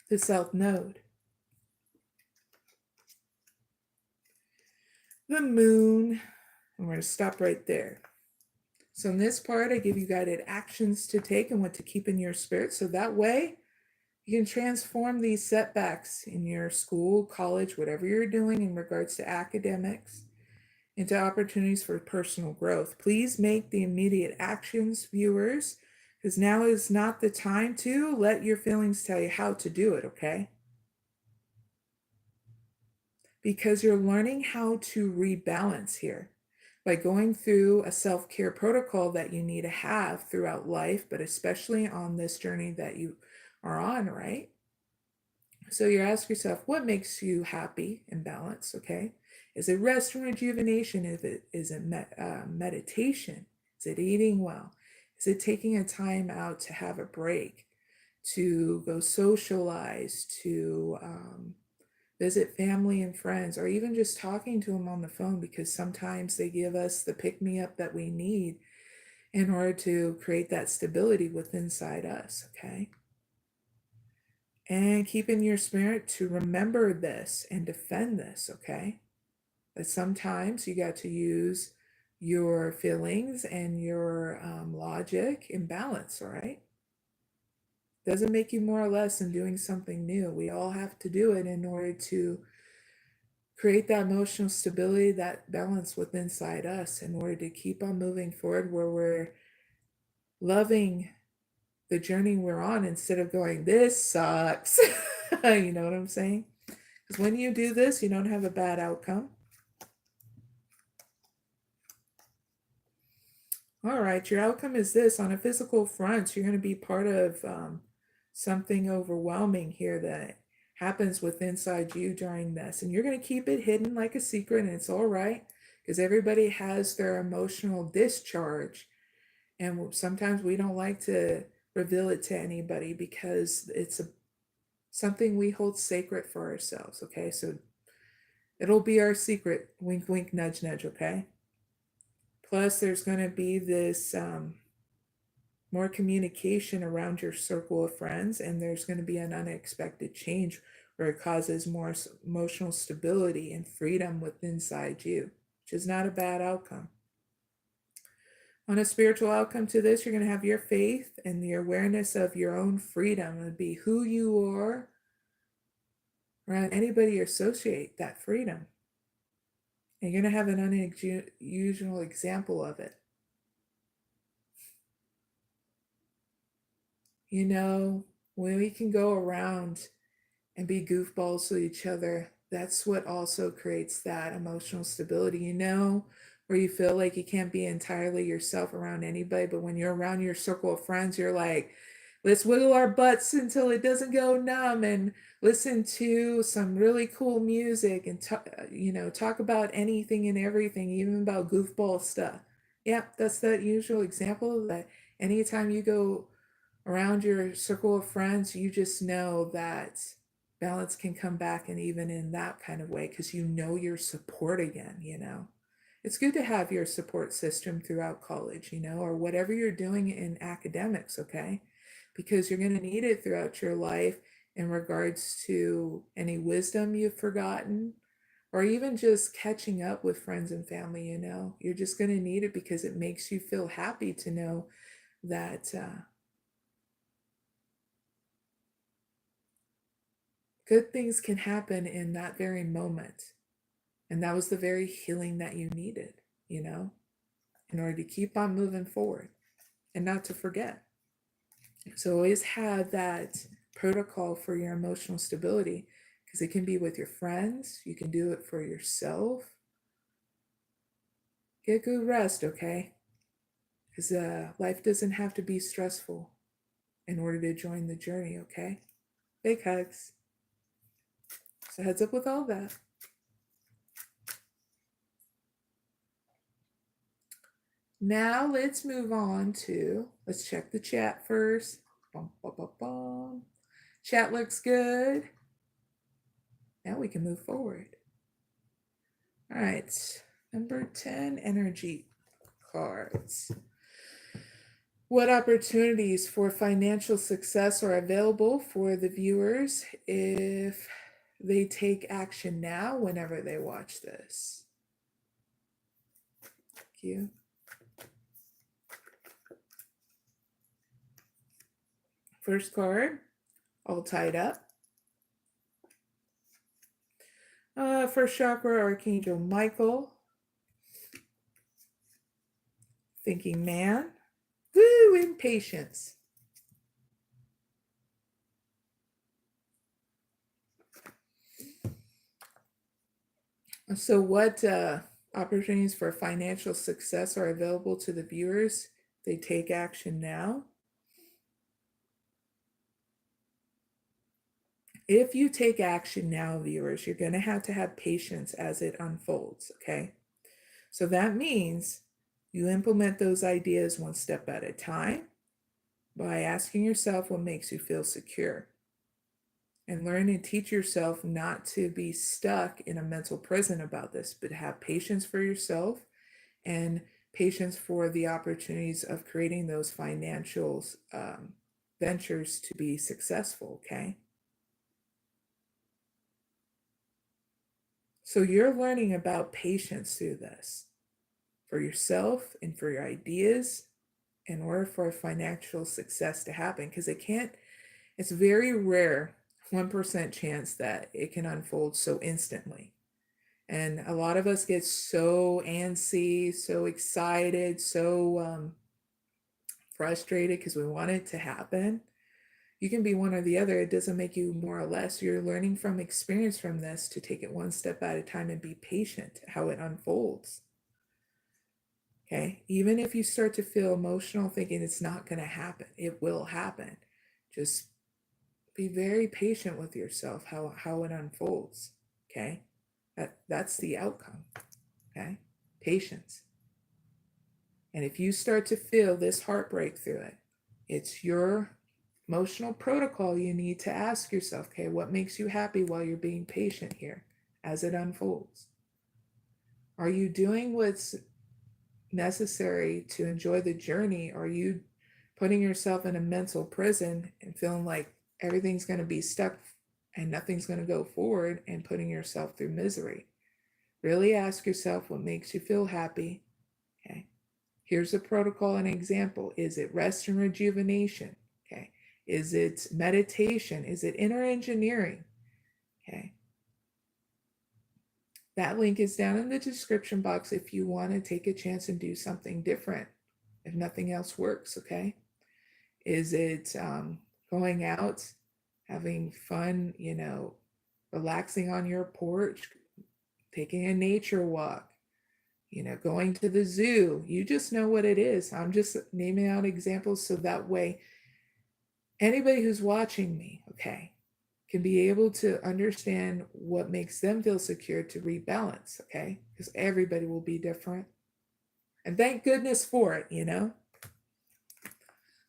The South Node. The Moon. And we're going to stop right there. So in this part, I give you guided actions to take and what to keep in your spirit. So that way, you can transform these setbacks in your school, college, whatever you're doing in regards to academics, into opportunities for personal growth. Please make the immediate actions, viewers, because now is not the time to let your feelings tell you how to do it, okay? Because you're learning how to rebalance here by going through a self-care protocol that you need to have throughout life, but especially on this journey that you are on, right? So you ask yourself, what makes you happy and balanced, okay? Is it rest and rejuvenation? Is it meditation? Is it eating well? Is it taking a time out to have a break, to go socialize, to visit family and friends, or even just talking to them on the phone, because sometimes they give us the pick-me-up that we need in order to create that stability within inside us, okay? And keep in your spirit to remember this and defend this, okay? That sometimes you got to use your feelings and your logic in balance, all right? Doesn't make you more or less in doing something new. We all have to do it in order to create that emotional stability, that balance within inside us, in order to keep on moving forward where we're loving the journey we're on instead of going, this sucks. You know what I'm saying? Because when you do this, you don't have a bad outcome. All right, your outcome is this. On a physical front, you're going to be part of something overwhelming here that happens with inside you during this. And you're going to keep it hidden like a secret, and it's all right, because everybody has their emotional discharge. And sometimes we don't like to reveal it to anybody because it's something we hold sacred for ourselves, okay? So it'll be our secret, wink, wink, nudge, nudge, okay? Plus, there's going to be this more communication around your circle of friends, and there's going to be an unexpected change where it causes more emotional stability and freedom within inside you, which is not a bad outcome. On a spiritual outcome to this, you're going to have your faith and the awareness of your own freedom and be who you are around anybody you associate that freedom. And you're going to have an unusual example of it. You know, when we can go around and be goofballs with each other, that's what also creates that emotional stability, you know, where you feel like you can't be entirely yourself around anybody. But when you're around your circle of friends, you're like, let's wiggle our butts until it doesn't go numb and listen to some really cool music and talk about anything and everything, even about goofball stuff. Yeah, that's that usual example that anytime you go around your circle of friends, you just know that balance can come back, and even in that kind of way, because you know your support again, you know. It's good to have your support system throughout college, you know, or whatever you're doing in academics, okay? Because you're going to need it throughout your life in regards to any wisdom you've forgotten, or even just catching up with friends and family, you know. You're just going to need it because it makes you feel happy to know that good things can happen in that very moment. And that was the very healing that you needed, you know, in order to keep on moving forward and not to forget. So always have that protocol for your emotional stability, because it can be with your friends, you can do it for yourself. Get good rest, okay? Because life doesn't have to be stressful in order to join the journey, okay? Big hugs. So heads up with all that. Now let's move on to, let's check the chat first. Bum, bum, bum, bum. Chat looks good. Now we can move forward. All right, number 10, energy cards. What opportunities for financial success are available for the viewers if they take action now whenever they watch this? Thank you. First card, all tied up. First chakra, Archangel Michael. Thinking man. Woo, impatience. So what opportunities for financial success are available to the viewers? They take action now. If you take action now, viewers, you're going to have patience as it unfolds, okay? So that means you implement those ideas one step at a time by asking yourself what makes you feel secure. And learn and teach yourself not to be stuck in a mental prison about this, but have patience for yourself and patience for the opportunities of creating those financial ventures to be successful, okay? So you're learning about patience through this for yourself and for your ideas in order for financial success to happen, because it's very rare, 1% chance that it can unfold so instantly. And a lot of us get so antsy, so excited, so frustrated because we want it to happen. You can be one or the other. It doesn't make you more or less. You're learning from experience from this to take it one step at a time and be patient how it unfolds. Okay, even if you start to feel emotional thinking it's not going to happen, it will happen. Just be very patient with yourself how it unfolds. Okay, that's the outcome. Okay, patience. And if you start to feel this heartbreak through it, it's your emotional protocol you need to ask yourself, okay, what makes you happy while you're being patient here as it unfolds? Are you doing what's necessary to enjoy the journey? Are you putting yourself in a mental prison and feeling like everything's going to be stuck and nothing's going to go forward and putting yourself through misery? Really ask yourself what makes you feel happy. Okay. Here's a protocol and example. Is it rest and rejuvenation? Okay. Is it meditation? Is it inner engineering? Okay. That link is down in the description box if you want to take a chance and do something different, if nothing else works, okay? Is it going out, having fun, relaxing on your porch, taking a nature walk, going to the zoo? You just know what it is. I'm just naming out examples so that way anybody who's watching me, okay, can be able to understand what makes them feel secure to rebalance, okay? Because everybody will be different. And thank goodness for it,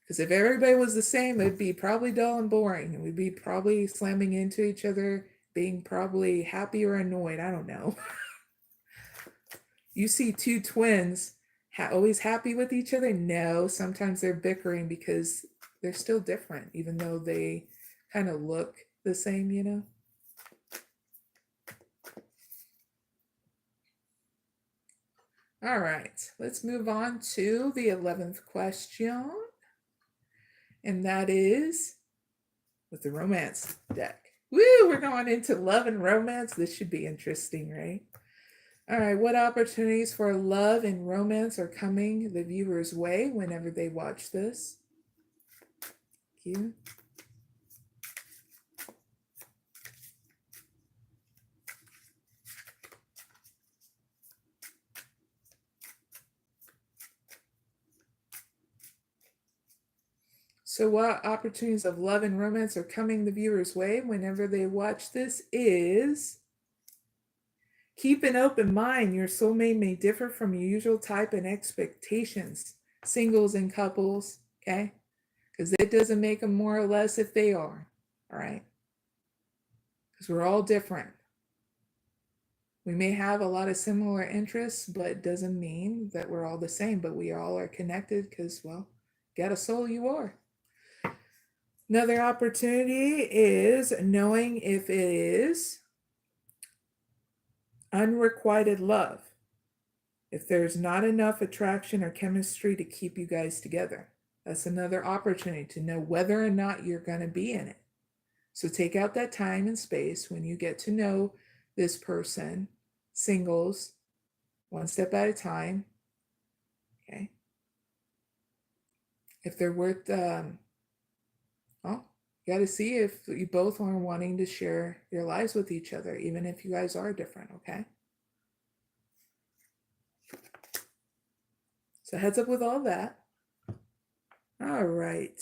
Because if everybody was the same, it'd be probably dull and boring. And we'd be probably slamming into each other, being probably happy or annoyed. I don't know. You see two twins always happy with each other? No, sometimes they're bickering because they're still different, even though they kind of look the same, All right, let's move on to the 11th question. And that is with the romance deck. Woo, we're going into love and romance. This should be interesting, right? All right, what opportunities for love and romance are coming the viewer's way whenever they watch this? Thank you. So what opportunities of love and romance are coming the viewer's way whenever they watch this is keep an open mind. Your soulmate may differ from your usual type and expectations. Singles and couples, okay? Because it doesn't make them more or less if they are, all right? Because we're all different. We may have a lot of similar interests, but it doesn't mean that we're all the same, but we all are connected because, well, got a soul, you are. Another opportunity is knowing if it is unrequited love. If there's not enough attraction or chemistry to keep you guys together, that's another opportunity to know whether or not you're going to be in it. So take out that time and space when you get to know this person, singles, one step at a time. Okay. If they're worth, well, you got to see if you both are wanting to share your lives with each other, even if you guys are different. Okay. So heads up with all that. All right.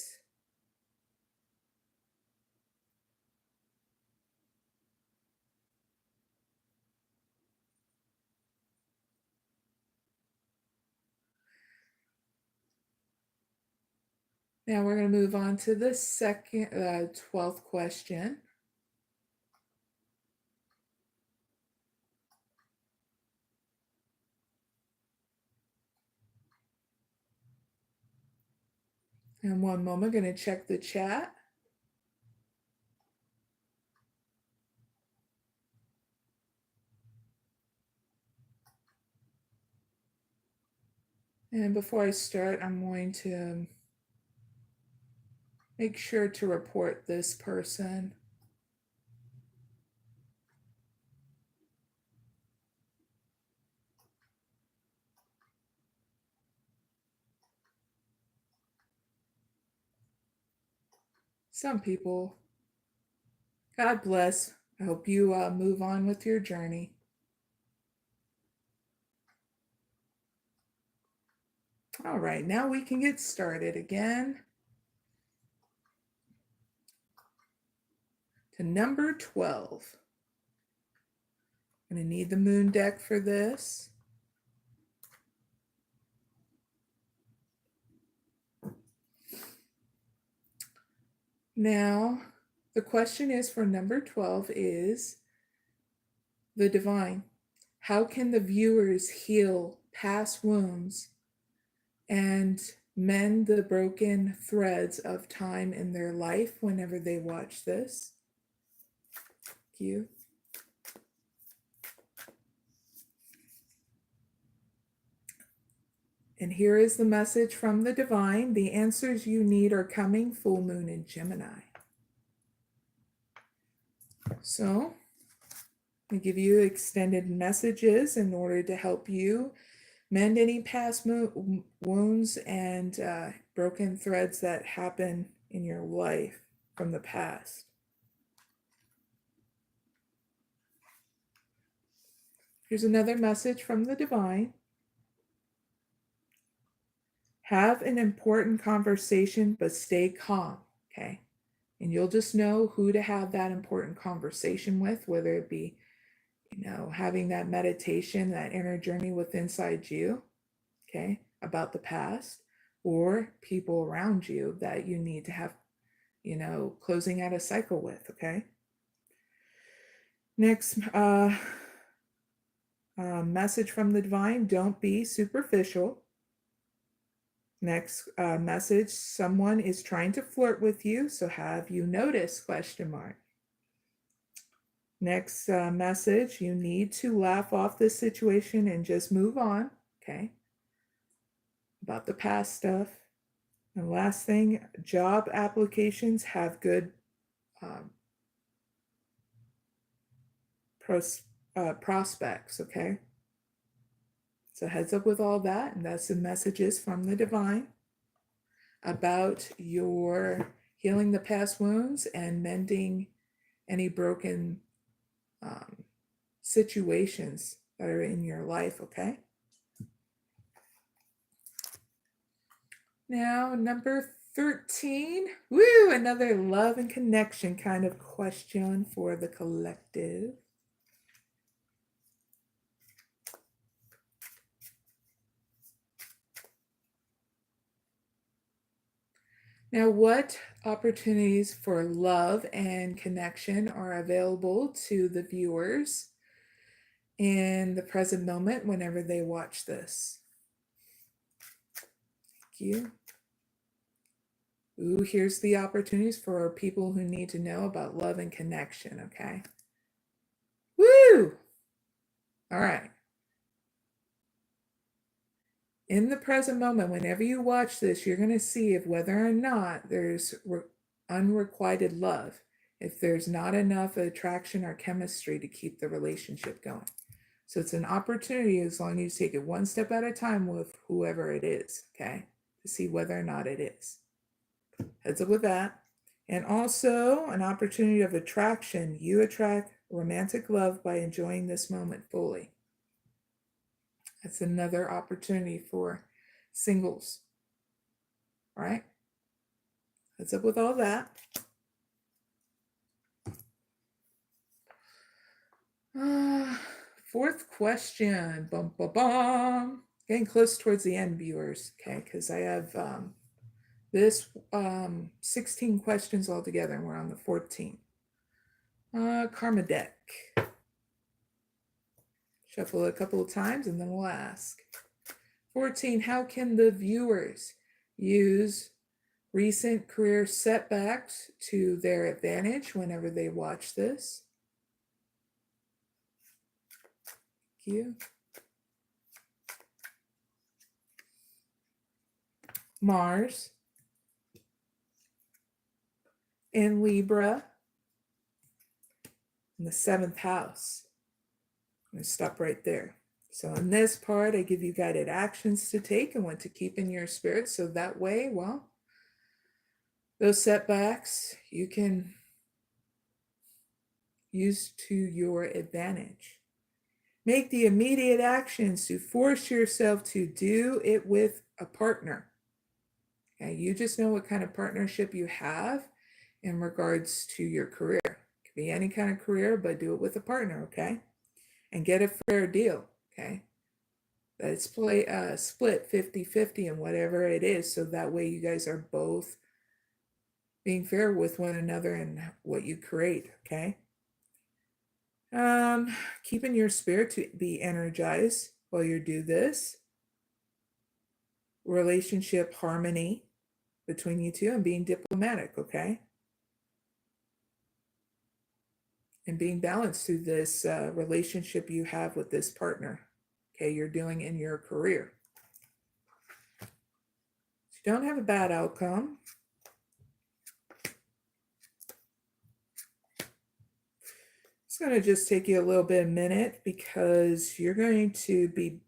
Now we're going to move on to the 12th question. And one moment, I'm going to check the chat. And before I start, I'm going to make sure to report this person. Some people, God bless. I hope you move on with your journey. All right, now we can get started again. To number 12. I'm going to need the moon deck for this. Now, the question is for number 12 is the divine. How can the viewers heal past wounds and mend the broken threads of time in their life whenever they watch this? Thank you. And here is the message from the divine. The answers you need are coming, full moon in Gemini. So I give you extended messages in order to help you Mend any past wounds and broken threads that happen in your life from the past. Here's another message from the divine. Have an important conversation, but stay calm, okay? And you'll just know who to have that important conversation with, whether it be, having that meditation, that inner journey with inside you, okay, about the past, or people around you that you need to have, closing out a cycle with, okay? Next, message from the divine, don't be superficial. Next message, someone is trying to flirt with you, so have you noticed, question mark. Next message, you need to laugh off this situation and just move on, okay? About the past stuff. And last thing, job applications have good prospects, okay? So heads up with all that, and that's the messages from the divine about your healing the past wounds and mending any broken situations that are in your life, okay? Now, number 13, woo, another love and connection kind of question for the collective. Now, what opportunities for love and connection are available to the viewers in the present moment whenever they watch this? Thank you. Ooh, here's the opportunities for people who need to know about love and connection, okay? Woo! All right. In the present moment, whenever you watch this, you're going to see if whether or not there's unrequited love, if there's not enough attraction or chemistry to keep the relationship going. So it's an opportunity, as long as you take it one step at a time with whoever it is, okay, to see whether or not it is. Heads up with that. And also an opportunity of attraction. You attract romantic love by enjoying this moment fully. That's another opportunity for singles. All right? Heads up with all that. Fourth question. Bum, bum, bum. Getting close towards the end, viewers. Okay, because I have this 16 questions altogether, and we're on the 14th. Karma deck. Shuffle it a couple of times, and then we'll ask. 14, how can the viewers use recent career setbacks to their advantage whenever they watch this? Thank you. Mars in Libra in the 7th house. I'm going to stop right there. So in this part, I give you guided actions to take and what to keep in your spirit. So that way, well, those setbacks you can use to your advantage. Make the immediate actions to force yourself to do it with a partner. Okay, you just know what kind of partnership you have in regards to your career. It could be any kind of career, but do it with a partner, okay? And get a fair deal, okay? Let's split 50-50 and whatever it is, so that way you guys are both being fair with one another and what you create, okay? Keeping your spirit to be energized while you do this. Relationship harmony between you two and being diplomatic, okay? And being balanced through this relationship you have with this partner, okay, you're doing in your career. So you don't have a bad outcome. It's going to just take you a little bit of a minute because you're going to be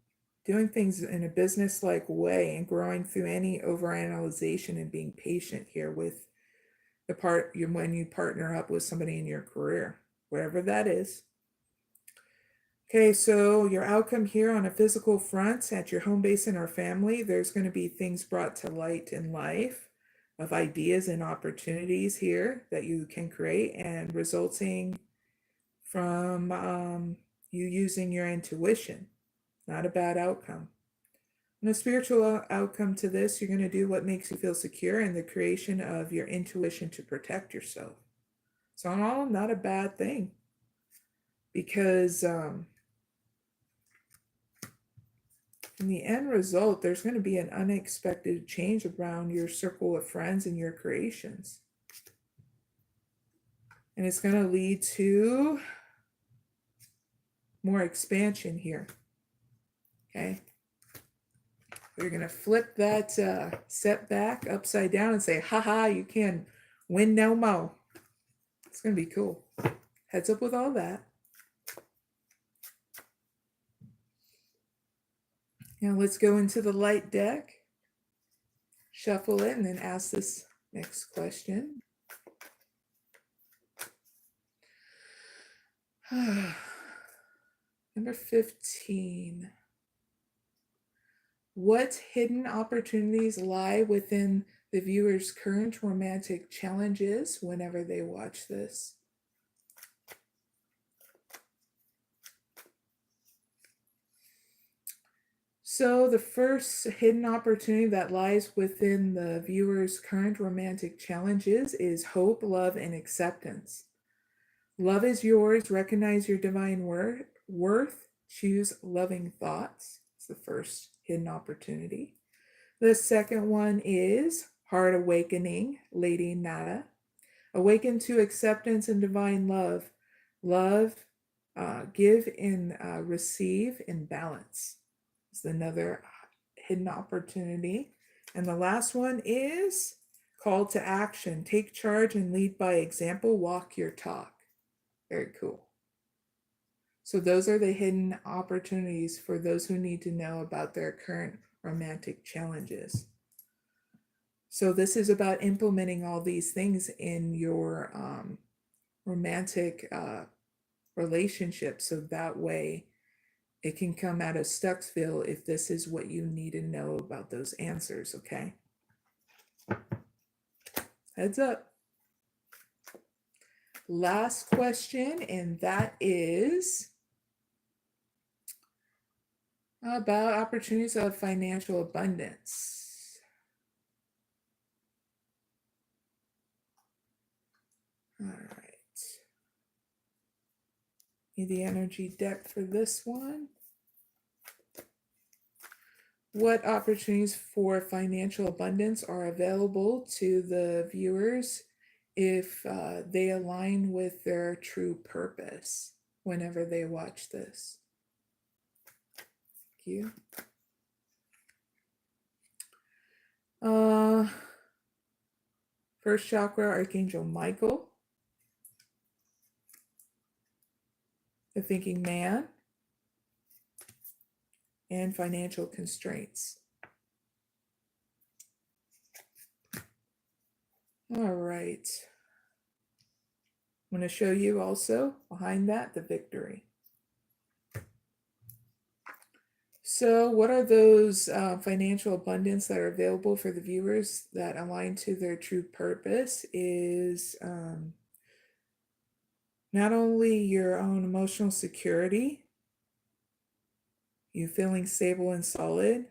doing things in a business-like way and growing through any overanalyzation and being patient here with the part when you partner up with somebody in your career, wherever that is. Okay, so your outcome here on a physical front at your home base and our family, there's going to be things brought to light in life of ideas and opportunities here that you can create and resulting from you using your intuition. Not a bad outcome. And a spiritual outcome to this, you're going to do what makes you feel secure in the creation of your intuition to protect yourself. So in all, not a bad thing. Because in the end result, there's going to be an unexpected change around your circle of friends and your creations. And it's going to lead to more expansion here. Okay. We're going to flip that setback upside down and say, haha, you can win no more. It's going to be cool. Heads up with all that. Now let's go into the light deck, shuffle it, and then ask this next question. Number 15. What hidden opportunities lie within the viewer's current romantic challenges whenever they watch this? So the first hidden opportunity that lies within the viewer's current romantic challenges is hope, love, and acceptance. Love is yours. Recognize your divine worth. Choose loving thoughts. It's the first hidden opportunity. The second one is heart awakening, Lady Nada. Awaken to acceptance and divine love. Love, give and receive in balance. It's another hidden opportunity. And the last one is call to action. Take charge and lead by example. Walk your talk. Very cool. So those are the hidden opportunities for those who need to know about their current romantic challenges. So this is about implementing all these things in your romantic relationship. So that way it can come out of Stucksville if this is what you need to know about those answers, okay? Heads up. Last question, and that is about opportunities of financial abundance. All right. Need the energy deck for this one. What opportunities for financial abundance are available to the viewers if they align with their true purpose whenever they watch this? Thank you. First chakra, Archangel Michael. The thinking man. And financial constraints. All right. I'm going to show you also behind that the victory. So what are those financial abundance that are available for the viewers that align to their true purpose is not only your own emotional security, you feeling stable and solid,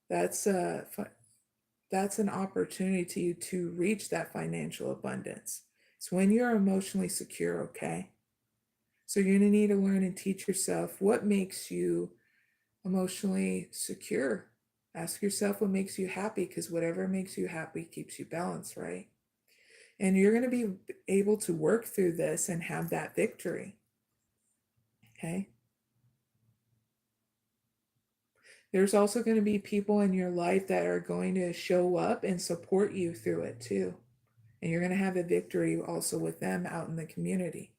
that's an opportunity to reach that financial abundance. It's when you're emotionally secure, okay? So you're going to need to learn and teach yourself what makes you emotionally secure. Ask yourself what makes you happy, because whatever makes you happy keeps you balanced, right? And you're going to be able to work through this and have that victory, okay? There's also going to be people in your life that are going to show up and support you through it too. And you're going to have a victory also with them out in the community,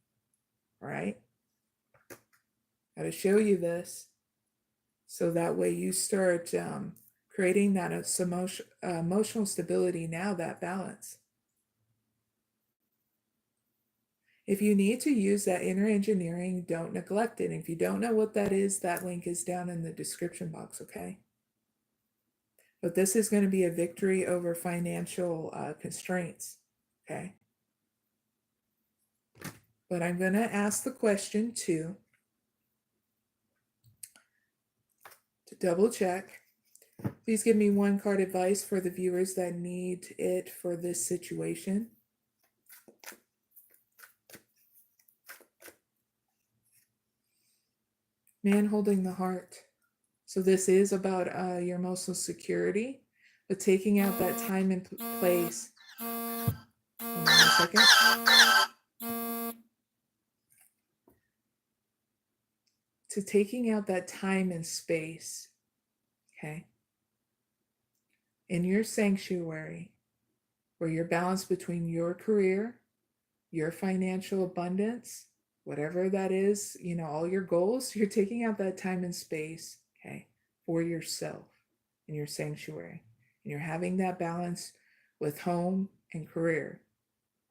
right? Got to show you this. So that way you start creating that emotional stability now, that balance. If you need to use that inner engineering, don't neglect it. If you don't know what that is, that link is down in the description box, okay? But this is going to be a victory over financial constraints, okay? But I'm going to ask the question too, to double check. Please give me one card advice for the viewers that need it for this situation. Man holding the heart. So this is about your emotional security, but taking out that time and place. Hold on a second. To taking out that time and space, okay, in your sanctuary, where you're balanced between your career, your financial abundance, whatever that is, you know, all your goals, you're taking out that time and space, okay, for yourself in your sanctuary. And you're having that balance with home and career,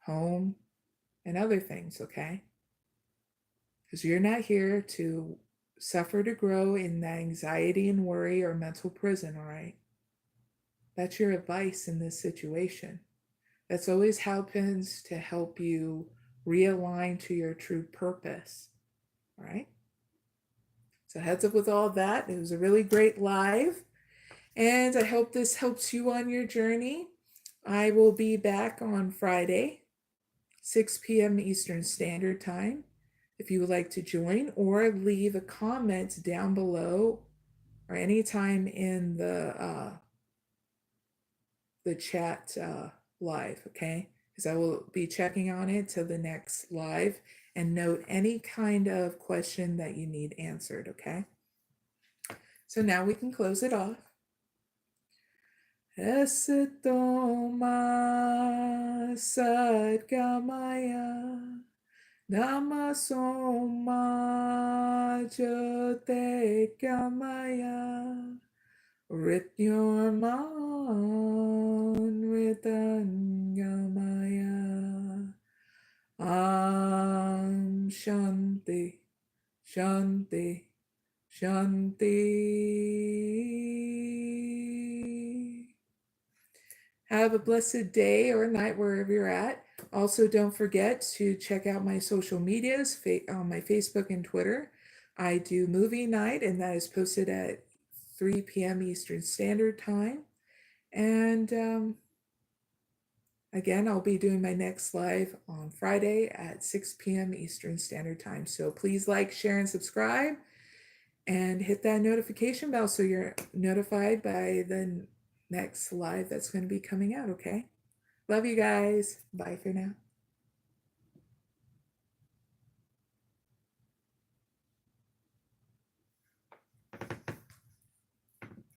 home and other things, okay? Because you're not here to suffer to grow in that anxiety and worry or mental prison, all right? That's your advice in this situation. That's always happens to help you realign to your true purpose, all right? So heads up with all that. It was a really great live, and I hope this helps you on your journey. I will be back on Friday, 6 p.m. Eastern Standard Time. If you would like to join or leave a comment down below or anytime in the chat live, okay? Because I will be checking on it till the next live, and note any kind of question that you need answered, okay? So now we can close it off. Esitoma sadgamaya Namasoma Jyotigamaya Rityorman Ritangamaya Shanti Shanti Shanti. Have a blessed day or night wherever you're at. Also, don't forget to check out my social medias on my Facebook and Twitter. I do movie night, and that is posted at 3 p.m. Eastern Standard Time. And again, I'll be doing my next live on Friday at 6 p.m. Eastern Standard Time. So please like, share, and subscribe, and hit that notification bell so you're notified by the next live that's going to be coming out, okay? Love you guys. Bye for now.